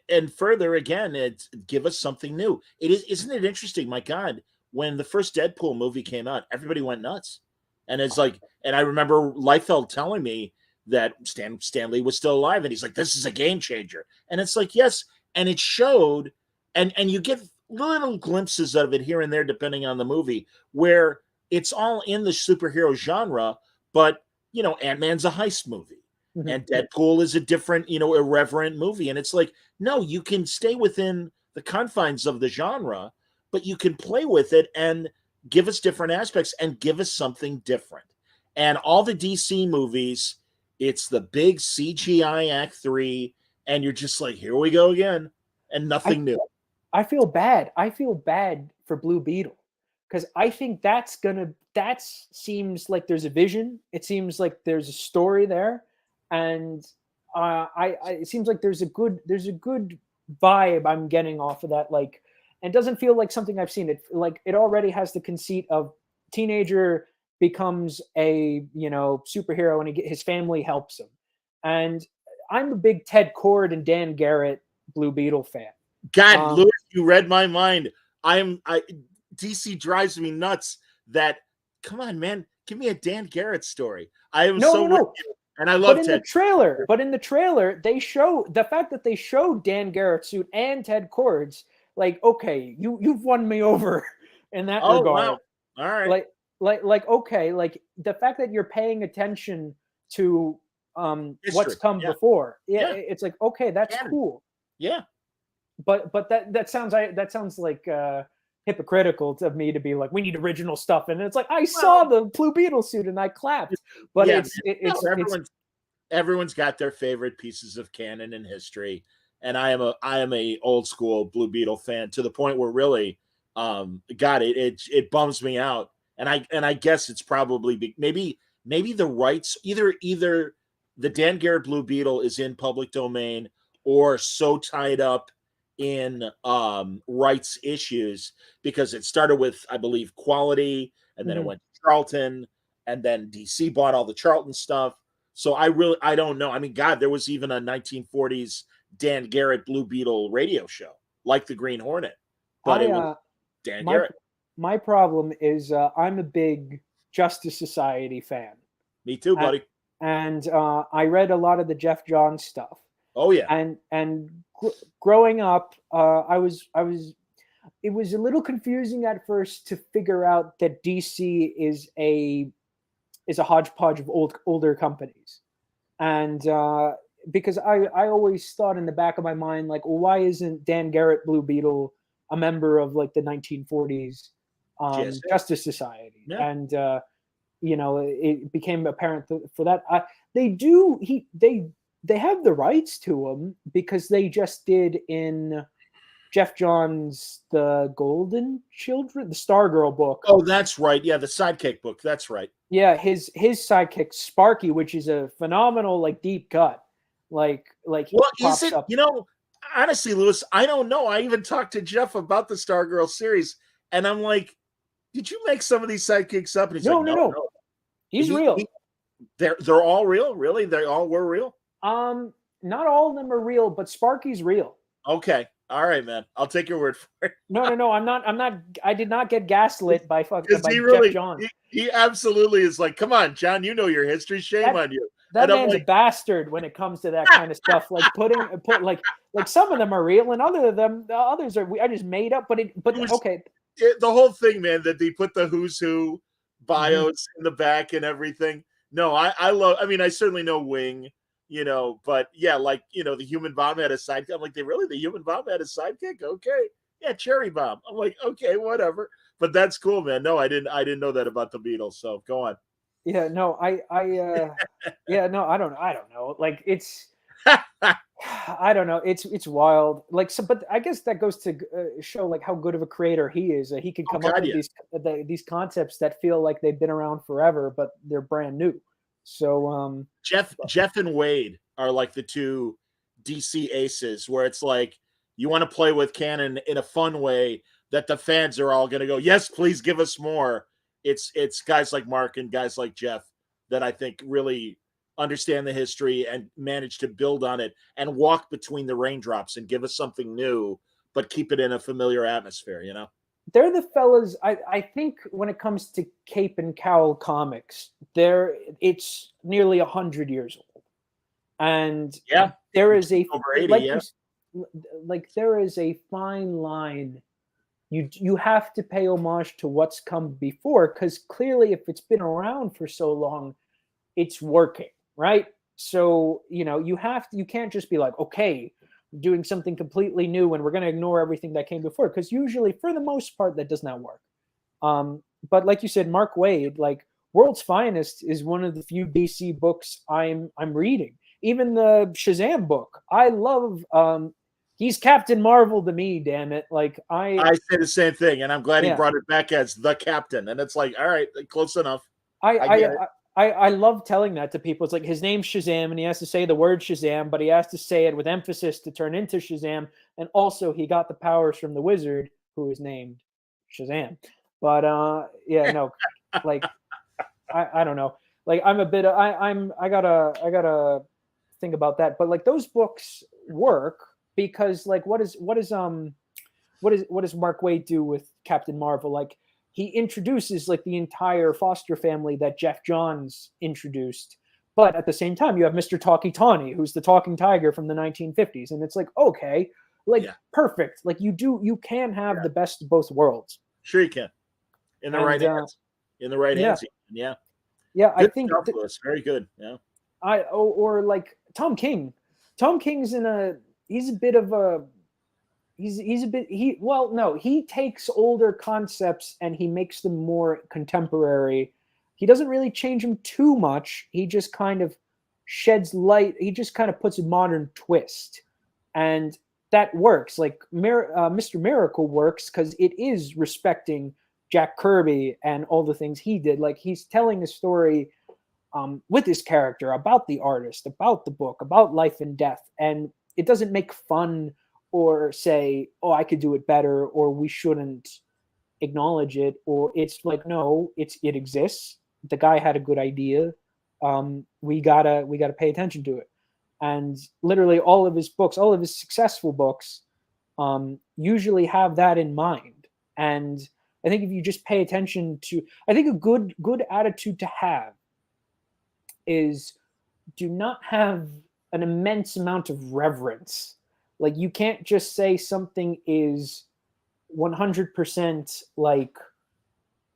And further again, it's give us something new. Isn't it interesting? My God, when the first Deadpool movie came out, everybody went nuts, and it's like, and I remember Liefeld telling me that Stan Lee was still alive, and he's like, "This is a game changer," and it's like, yes, and it showed, and you get little glimpses of it here and there depending on the movie, where it's all in the superhero genre, but Ant-Man's a heist movie. Mm-hmm. And Deadpool is a different, irreverent movie. And it's like, no, you can stay within the confines of the genre, but you can play with it and give us different aspects and give us something different. And all the DC movies, it's the big CGI Act 3, and you're just like, here we go again, and nothing new. I feel bad. I feel bad for Blue Beetle, because I think that seems like there's a vision. It seems like there's a story there. And it seems like there's a good vibe I'm getting off of that. Like, and it doesn't feel like something I've seen. It already has the conceit of teenager becomes a superhero, and his family helps him. And I'm a big Ted Kord and Dan Garrett Blue Beetle fan. God, Louis, you read my mind. DC drives me nuts. That, come on, man, give me a Dan Garrett story. I am no. And I love Ted. But in the trailer, they show the fact that they showed Dan Garrett's suit and Ted Kord's. Like, okay, you've won me over in that regard. Wow. All right. Like okay, like the fact that you're paying attention to what's come before. Yeah, it's like, okay, that's cool. Yeah. But that sounds like hypocritical of me to be like, we need original stuff, and it's like, I saw the Blue Beetle suit and I clapped. But everyone's got their favorite pieces of canon and history, and I am a old school Blue Beetle fan, to the point where really, it bums me out, and I guess it's probably maybe maybe the rights, either the Dan Garrett Blue Beetle is in public domain or so tied up in rights issues, because it started with, I believe, Quality, and then it went to Charlton, and then DC bought all the Charlton stuff. So I don't know. I mean, God, there was even a 1940s Dan Garrett Blue Beetle radio show, like the Green Hornet, but it was Dan Garrett. My problem is I'm a big Justice Society fan. Me too, buddy. And I read a lot of the Jeff Johns stuff. Oh yeah. And growing up, it was a little confusing at first to figure out that DC is a hodgepodge of older companies, and because I always thought in the back of my mind, like, well, why isn't Dan Garrett Blue Beetle a member of like the 1940s Justice Society? Yeah. And it became apparent for that they have the rights to him, because they just did in Jeff Johns' The Golden Children, the Stargirl book. Oh, that's right. Yeah, the Sidekick book. That's right. Yeah, his sidekick Sparky, which is a phenomenal, like, deep cut. Like well, is it up. Honestly, Lewis, I don't know. I even talked to Jeff about the Stargirl series, and I'm like, did you make some of these sidekicks up? And he's like, no. He's real. They're all real? Really? They all were real? Not all of them are real, but Sparky's real. Okay. All right, man. I'll take your word for it. No. I'm not. I did not get gaslit by Jeff Johns. He absolutely is like, come on, John. You know your history. Shame on you. That man's a bastard when it comes to that kind of stuff. Like put like some of them are real, and others are. I just made up. But okay. The whole thing, man, that they put the who's who bios in the back and everything. No, I love. I mean, I certainly know Wing. But yeah, like, the Human Bomb had a sidekick. I'm like, the Human Bomb had a sidekick? Okay. Yeah, Cherry Bomb. I'm like, okay, whatever. But that's cool, man. No, I didn't know that about the Beatles. So go on. Yeah, no, I don't know. Like, it's, I don't know. It's wild. Like, so, but I guess that goes to show like how good of a creator he is. He can come up with these concepts that feel like they've been around forever, but they're brand new. So Jeff and Wade are like the two DC aces, where it's like you want to play with canon in a fun way that the fans are all going to go, yes, please give us more. It's guys like Mark and guys like Jeff that I think really understand the history and manage to build on it and walk between the raindrops and give us something new, but keep it in a familiar atmosphere, They're the fellas, I think, when it comes to Cape and Cowl comics, it's nearly 100 years old. And there is over 80, there is a fine line. You have to pay homage to what's come before, because clearly if it's been around for so long, it's working, right? So, you can't just be like, okay, doing something completely new and we're going to ignore everything that came before, because usually, for the most part, that does not work. But like you said, Mark Waid, like World's Finest is one of the few DC books I'm reading. Even the Shazam book, I love. He's Captain Marvel to me, damn it. Like I say the same thing, and I'm glad he brought it back as the Captain. And it's like, all right, close enough. I love telling that to people. It's like his name's Shazam, and he has to say the word Shazam, but he has to say it with emphasis to turn into Shazam. And also, he got the powers from the wizard, who is named Shazam. But like I don't know. Like I'm a bit. I gotta think about that. But like those books work because like what does Mark Waid do with Captain Marvel? Like, he introduces like the entire Foster family that Jeff Johns introduced. But at the same time, you have Mr. Talkie Tawny, who's the talking tiger from the 1950s. And it's like, okay, perfect. Like you can have the best of both worlds. Sure you can. In the right hands. In the right hands. Yeah. Yeah, good I think stuff, very good. Yeah. Or like Tom King. Tom King's he takes older concepts and he makes them more contemporary. He doesn't really change them too much. He just kind of sheds light. He just kind of puts a modern twist, and that works. Like Mr. Miracle works because it is respecting Jack Kirby and all the things he did. Like, he's telling a story with his character, about the artist, about the book, about life and death. And it doesn't make fun or say, oh, I could do it better, or we shouldn't acknowledge it, or it's like, no, it exists. The guy had a good idea. We gotta pay attention to it. And literally all of his books, all of his successful books, usually have that in mind. And I think if you just pay attention to, I think a good attitude to have is do not have an immense amount of reverence. Like, you can't just say something is 100% like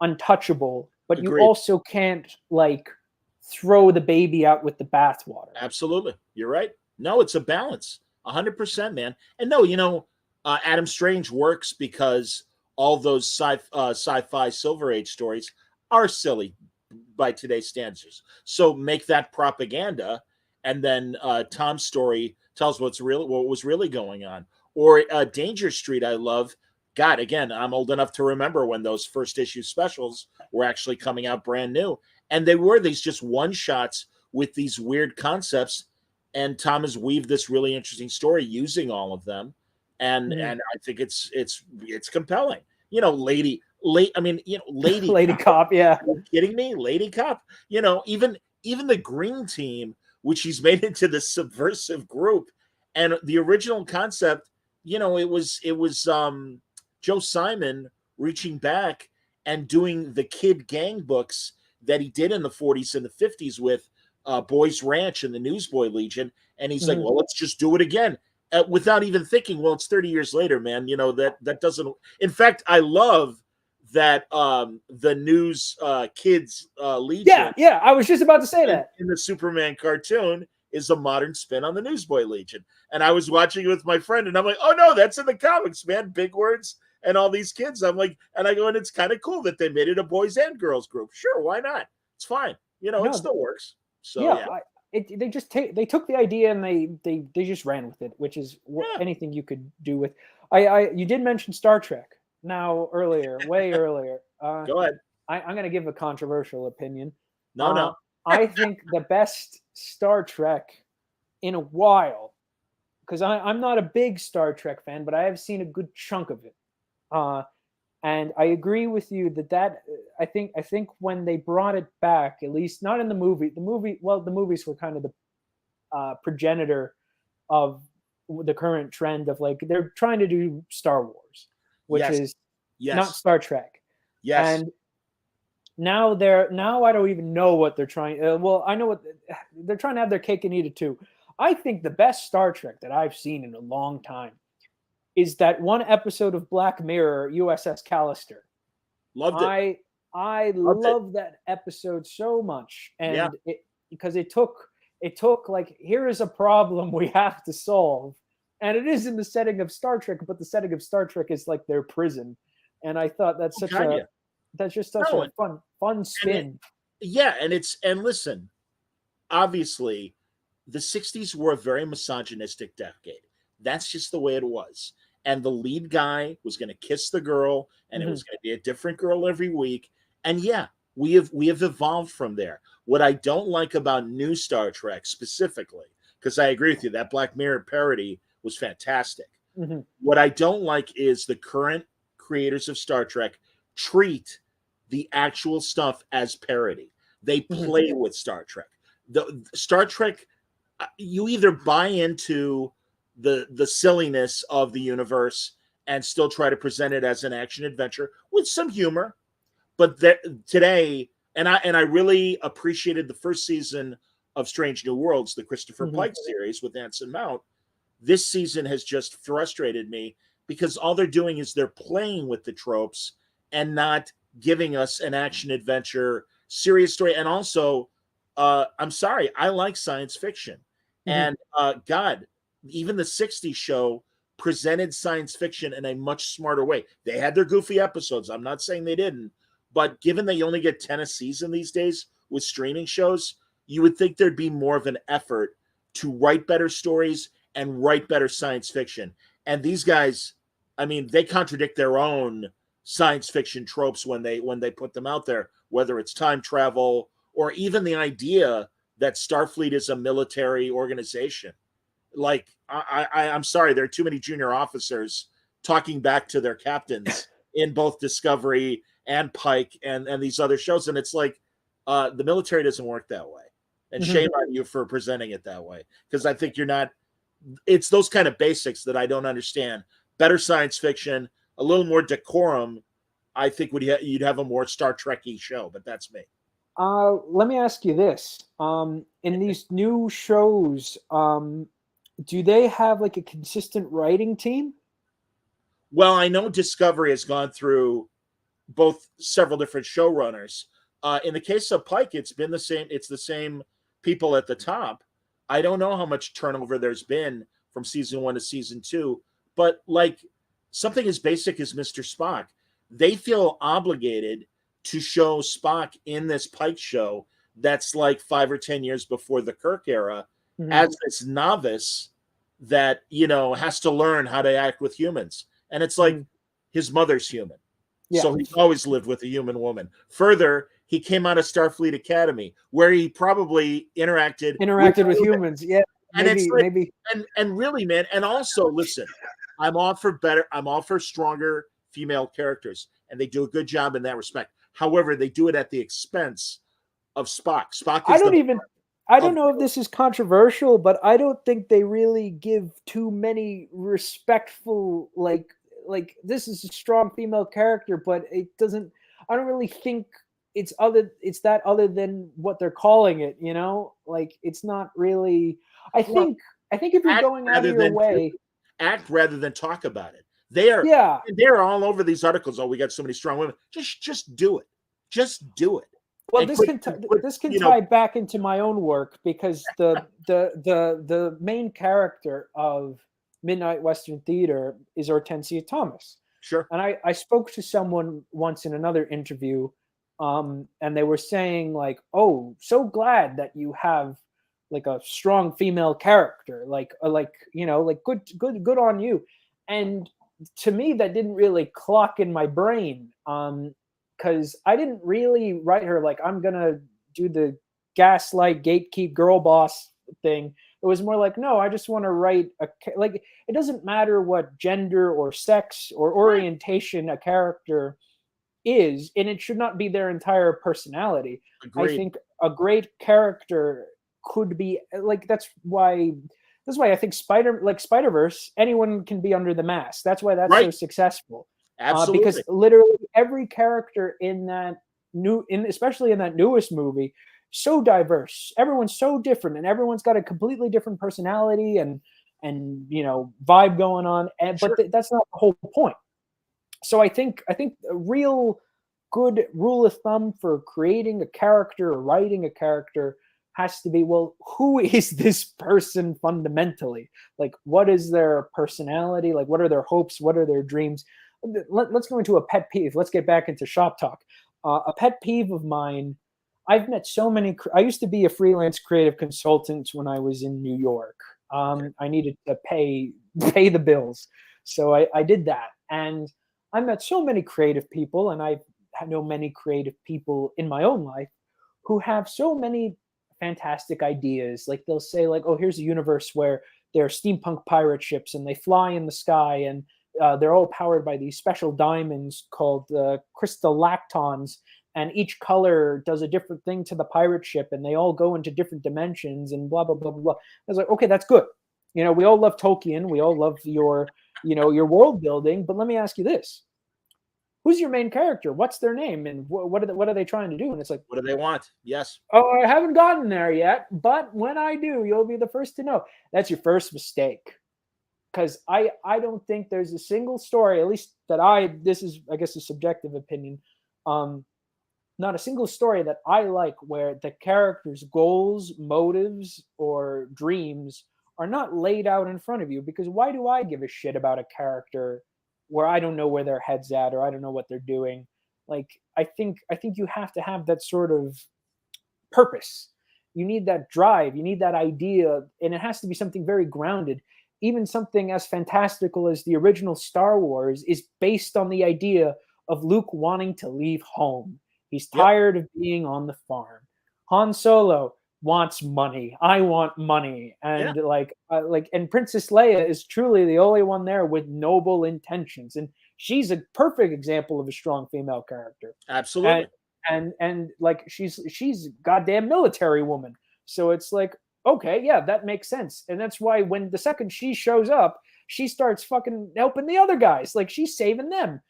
untouchable, but Agreed. you also can't like throw the baby out with the bathwater. Absolutely. You're right. No, it's a balance. 100%, man. And no, Adam Strange works because all those sci-fi Silver Age stories are silly by today's standards. So make that propaganda, and then Tom's story tells what was really going on. Or Danger Street, I love. God, again, I'm old enough to remember when those first issue specials were actually coming out brand new. And they were these just one shots with these weird concepts. And Tom has weaved this really interesting story using all of them. And I think it's compelling. Lady Lady Cop, yeah. Are you kidding me? Lady Cop. Even the Green Team, which he's made into the subversive group. And the original concept, it was Joe Simon reaching back and doing the kid gang books that he did in the 40s and the 50s with Boys Ranch and the Newsboy Legion. And he's like, well, let's just do it again. Without even thinking, well, it's 30 years later, man. That doesn't. In fact, I love that the News Kids Legion. Yeah. I was just about to say that. In the Superman cartoon is a modern spin on the Newsboy Legion. And I was watching it with my friend, and I'm like, oh, no, that's in the comics, man. Big words and all these kids. I'm like, and I go, and it's kind of cool that they made it a boys and girls group. Sure, why not? It's fine. It still works. So, yeah. They took the idea and they just ran with it, which is anything you could do with. You did mention Star Trek way earlier. Go ahead. I'm going to give a controversial opinion. No. I think the best Star Trek in a while, because I'm not a big Star Trek fan, but I have seen a good chunk of it. And I agree with you that I think when they brought it back, at least not in the movies were kind of the progenitor of the current trend of like, they're trying to do Star Wars, which is not Star Trek. Yes. And now I don't even know what they're trying. I know what they're trying to have their cake and eat it too. I think the best Star Trek that I've seen in a long time is that one episode of Black Mirror, USS Callister. Loved it. I love that episode so much, and because it took like, here is a problem we have to solve, and it is in the setting of Star Trek, but the setting of Star Trek is like their prison, and I thought that's just such a fun spin. And listen, obviously, the 60s were a very misogynistic decade. That's just the way it was. And the lead guy was going to kiss the girl, and it was going to be a different girl every week. And we have evolved from there. What I don't like about new Star Trek specifically, because I agree with you, that Black Mirror parody was fantastic. What I don't like is the current creators of Star Trek treat the actual stuff as parody. They play with Star Trek. The Star Trek, you either buy into the silliness of the universe and still try to present it as an action adventure with some humor. But today, and I really appreciated the first season of Strange New Worlds, the Christopher Pike series with Anson Mount. This season has just frustrated me because all they're doing is they're playing with the tropes and not giving us an action adventure serious story. And also, I'm sorry, I like science fiction. And God, even the 60s show presented science fiction in a much smarter way. They had their goofy episodes. I'm not saying they didn't. But given that you only get 10 a season these days with streaming shows, you would think there'd be more of an effort to write better stories and write better science fiction. And these guys, I mean, they contradict their own science fiction tropes when they put them out there, whether it's time travel or even the idea that Starfleet is a military organization. Like, I'm sorry, there are too many junior officers talking back to their captains in both Discovery and Pike and these other shows. And it's like, the military doesn't work that way. And shame on you for presenting it that way. Because I think you're not, it's those kind of basics that I don't understand. Better science fiction, a little more decorum. I think you'd have a more Star Trek-y show, but that's me. Let me ask you this. In these new shows, do they have like a consistent writing team? Well, I know Discovery has gone through several different showrunners. In the case of Pike, it's been the same. It's the same people at the top. I don't know how much turnover there's been from season 1 to season 2, but like something as basic as Mr. Spock, they feel obligated to show Spock in this Pike show that's like 5 or 10 years before the Kirk era, as this novice that, has to learn how to act with humans. And it's like his mother's human. Yeah. So he's always lived with a human woman. Further, he came out of Starfleet Academy, where he probably interacted with humans. Yeah. And maybe. And really, man, and also listen, I'm all for stronger female characters, and they do a good job in that respect. However, they do it at the expense of Spock. Spock is I don't know if this is controversial, but I don't think they really give too many respectful, like this is a strong female character, but it doesn't, I don't really think it's that other than what they're calling it, like it's not really, I think if you're going out of your way, act rather than talk about it. They're all over these articles. Oh, we got so many strong women. Just do it. Just do it. Well, this can tie back into my own work, because the main character of Midnight Western Theater is Hortensia Thomas. Sure. And I spoke to someone once in another interview, and they were saying like, "Oh, so glad that you have like a strong female character, like good on you." And to me, that didn't really clock in my brain, because I didn't really write her like I'm gonna do the gaslight gatekeep girl boss thing. It was more like, no, I just want to write like, it doesn't matter what gender or sex or orientation a character is, and it should not be their entire personality. Agreed. I think a great character could be like, that's why I think Spider-Verse, anyone can be under the mask. That's why that's so successful. Absolutely. Because literally every character in that especially in that newest movie, so diverse. Everyone's so different, and everyone's got a completely different personality and vibe going on. But that's not the whole point. So I think a real good rule of thumb for creating a character or writing a character has to be, well, who is this person fundamentally? Like, what is their personality? Like, what are their hopes? What are their dreams? Let's go into a pet peeve. Let's get back into shop talk. A pet peeve of mine, I've met so many. I used to be a freelance creative consultant when I was in New York. I needed to pay the bills, so I did that. And I met so many creative people, and I know many creative people in my own life who have so many fantastic ideas. Like they'll say like, oh, here's a universe where there are steampunk pirate ships and they fly in the sky, and they're all powered by these special diamonds called crystal lactons, and each color does a different thing to the pirate ship, and they all go into different dimensions and blah, blah, blah, blah, blah. I was like, okay, that's good. We all love Tolkien. We all love your world building. But let me ask you this. Who's your main character? What's their name? And what are they trying to do? And it's like, what do they want? Yes. Oh, I haven't gotten there yet. But when I do, you'll be the first to know. That's your first mistake. Because I don't think there's a single story, at least that this is, I guess, a subjective opinion, not a single story that I like where the character's goals, motives, or dreams are not laid out in front of you. Because why do I give a shit about a character where I don't know where their head's at, or I don't know what they're doing? Like, I think you have to have that sort of purpose. You need that drive. You need that idea. And it has to be something very grounded. Even something as fantastical as the original Star Wars is based on the idea of Luke wanting to leave home. He's tired of being on the farm. Han Solo wants money. I want money. And and Princess Leia is truly the only one there with noble intentions. And she's a perfect example of a strong female character. Absolutely. And like she's a goddamn military woman. So it's like, okay, yeah, that makes sense. And that's why when the second she shows up, she starts fucking helping the other guys. Like she's saving them.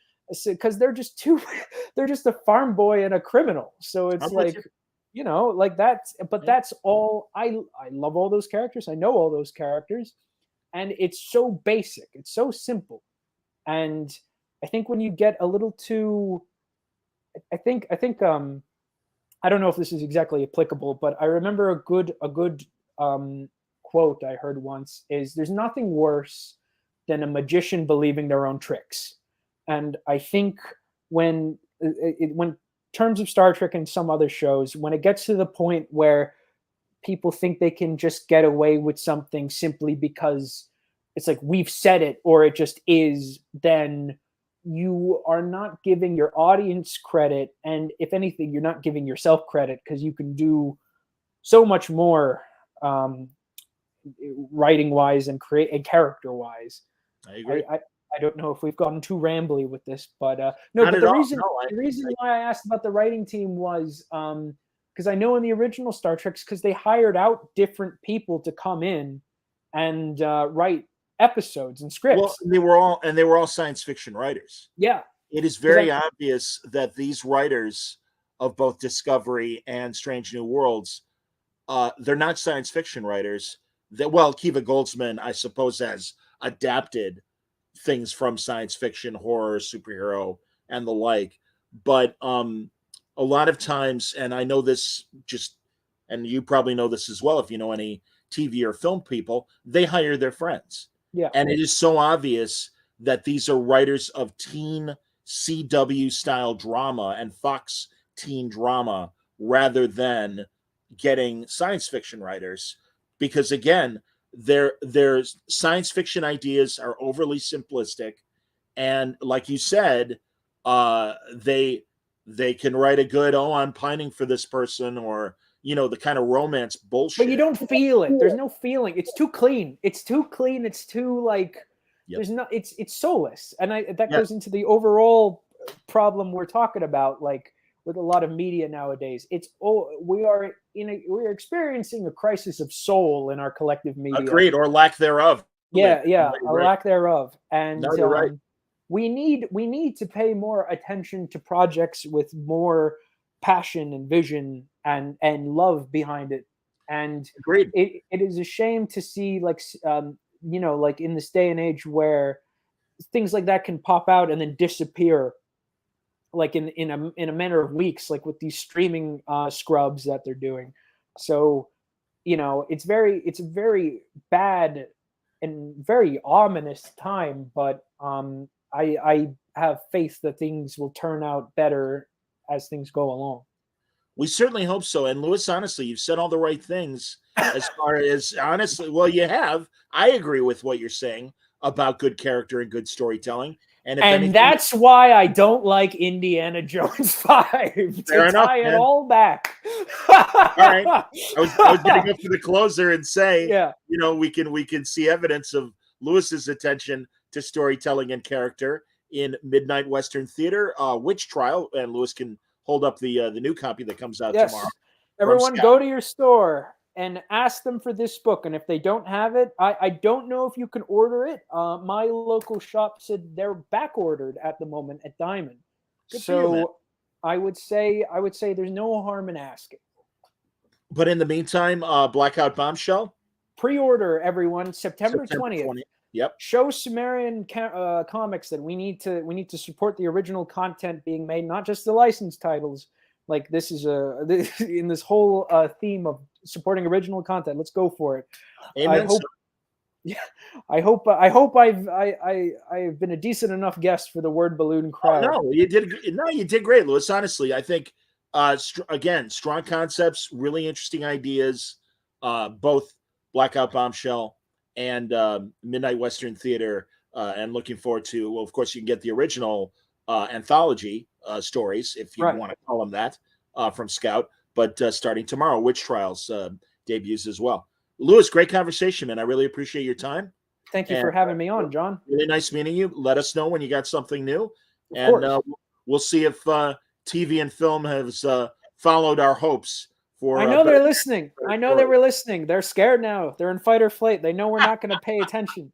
Because they're just they're just a farm boy and a criminal. So it's like, like that's, but that's all. I love all those characters. I know all those characters, and it's so basic. It's so simple. And I think when you get a little too, I think I don't know if this is exactly applicable, but I remember a good quote I heard once is, "There's nothing worse than a magician believing their own tricks." And I think when terms of Star Trek and some other shows, when it gets to the point where people think they can just get away with something simply because it's like we've said it or it just is, then you are not giving your audience credit. And if anything, you're not giving yourself credit, because you can do so much more writing wise and character wise. I agree. I don't know if we've gotten too rambly with this, but the reason why I asked about the writing team was because I know in the original Star Treks, because they hired out different people to come in and write episodes and scripts. Well, they were all science fiction writers. Yeah, it is very obvious that these writers of both Discovery and Strange New Worlds, they're not science fiction writers. Kiva Goldsman, I suppose, has adapted things from science fiction, horror, superhero, and the like. But a lot of times, and I know this and you probably know this as well if you know any TV or film people, they hire their friends. Yeah. And it is so obvious that these are writers of teen CW style drama and Fox teen drama rather than getting science fiction writers, because again, their science fiction ideas are overly simplistic, and like you said, they can write a good, I'm pining for this person, or the kind of romance bullshit. But you don't feel it. There's no feeling. It's too clean. It's too like there's no. It's soulless, and that goes into the overall problem we're talking about, like with a lot of media nowadays. We're experiencing a crisis of soul in our collective media. Agreed, or lack thereof. Yeah, a lack thereof, and no, you're right. We need to pay more attention to projects with more passion and vision and love behind it. And agreed. It is a shame to see like in this day and age where things like that can pop out and then disappear, like in a matter of weeks, like with these streaming scrubs that they're doing. So it's a very bad and very ominous time, but I have faith that things will turn out better as things go along. We certainly hope so. And Louis, honestly, you've said all the right things as far as you have. I agree with what you're saying about good character and good storytelling. And that's why I don't like Indiana Jones 5. To tie it all back. All right. I was going to go for the closer and say, we can see evidence of Louis's attention to storytelling and character in Midnight Western Theater, Witch Trial, and Louis can hold up the new copy that comes out tomorrow. Everyone, go to your store and ask them for this book. And if they don't have it, I don't know if you can order it. My local shop said they're back ordered at the moment at Diamond. Good for you, I would say there's no harm in asking. But in the meantime, Blackout Bombshell, pre-order, everyone, September 20th. Yep. Show Sumerian comics that we need to support the original content being made, not just the licensed titles. Like this is in this whole theme of supporting original content. Let's go for it. Amen. I hope I've been a decent enough guest for the word balloon crowd. No, you did great, Louis. Honestly, I think again, strong concepts, really interesting ideas. Both Blackout Bombshell and Midnight Western Theater, and looking forward to. Well, of course, you can get the original anthology stories if you want to call them that from Scout. but starting tomorrow, Witch Trials debuts as well. Louis, great conversation, man. I really appreciate your time. Thank you for having me on, John. Really nice meeting you. Let us know when you got something new. Of course. We'll see if TV and film has followed our hopes. I know they're listening. I know they were listening. They're scared now. They're in fight or flight. They know we're not going to pay attention.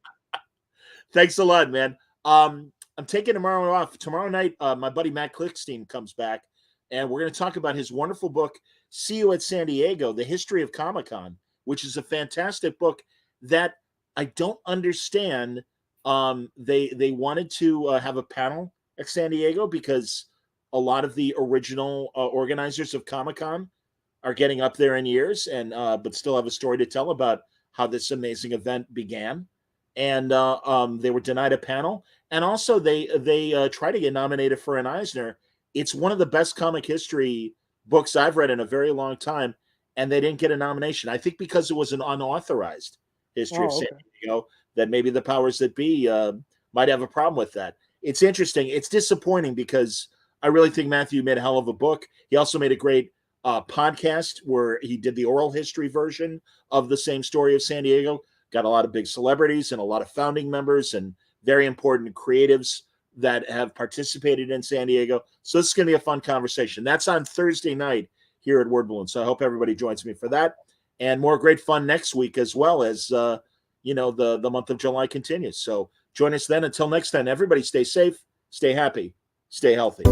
Thanks a lot, man. I'm taking tomorrow off. Tomorrow night, my buddy Matt Klickstein comes back, and we're going to talk about his wonderful book, See You at San Diego, The History of Comic-Con, which is a fantastic book that I don't understand. They wanted to have a panel at San Diego because a lot of the original organizers of Comic-Con are getting up there in years, and but still have a story to tell about how this amazing event began. And they were denied a panel, and also they tried to get nominated for an Eisner. It's one of the best comic history books I've read in a very long time, and they didn't get a nomination. I think because it was an unauthorized history of San Diego, that maybe the powers that be might have a problem with that. It's interesting. It's disappointing because I really think Matthew made a hell of a book. He also made a great podcast where he did the oral history version of the same story of San Diego. Got a lot of big celebrities and a lot of founding members and very important creatives that have participated in San Diego. So this is going to be a fun conversation. That's on Thursday night here at Word Balloon. So I hope everybody joins me for that, and more great fun next week, as well as the month of July continues. So join us then. Until next time, everybody stay safe, stay happy, stay healthy.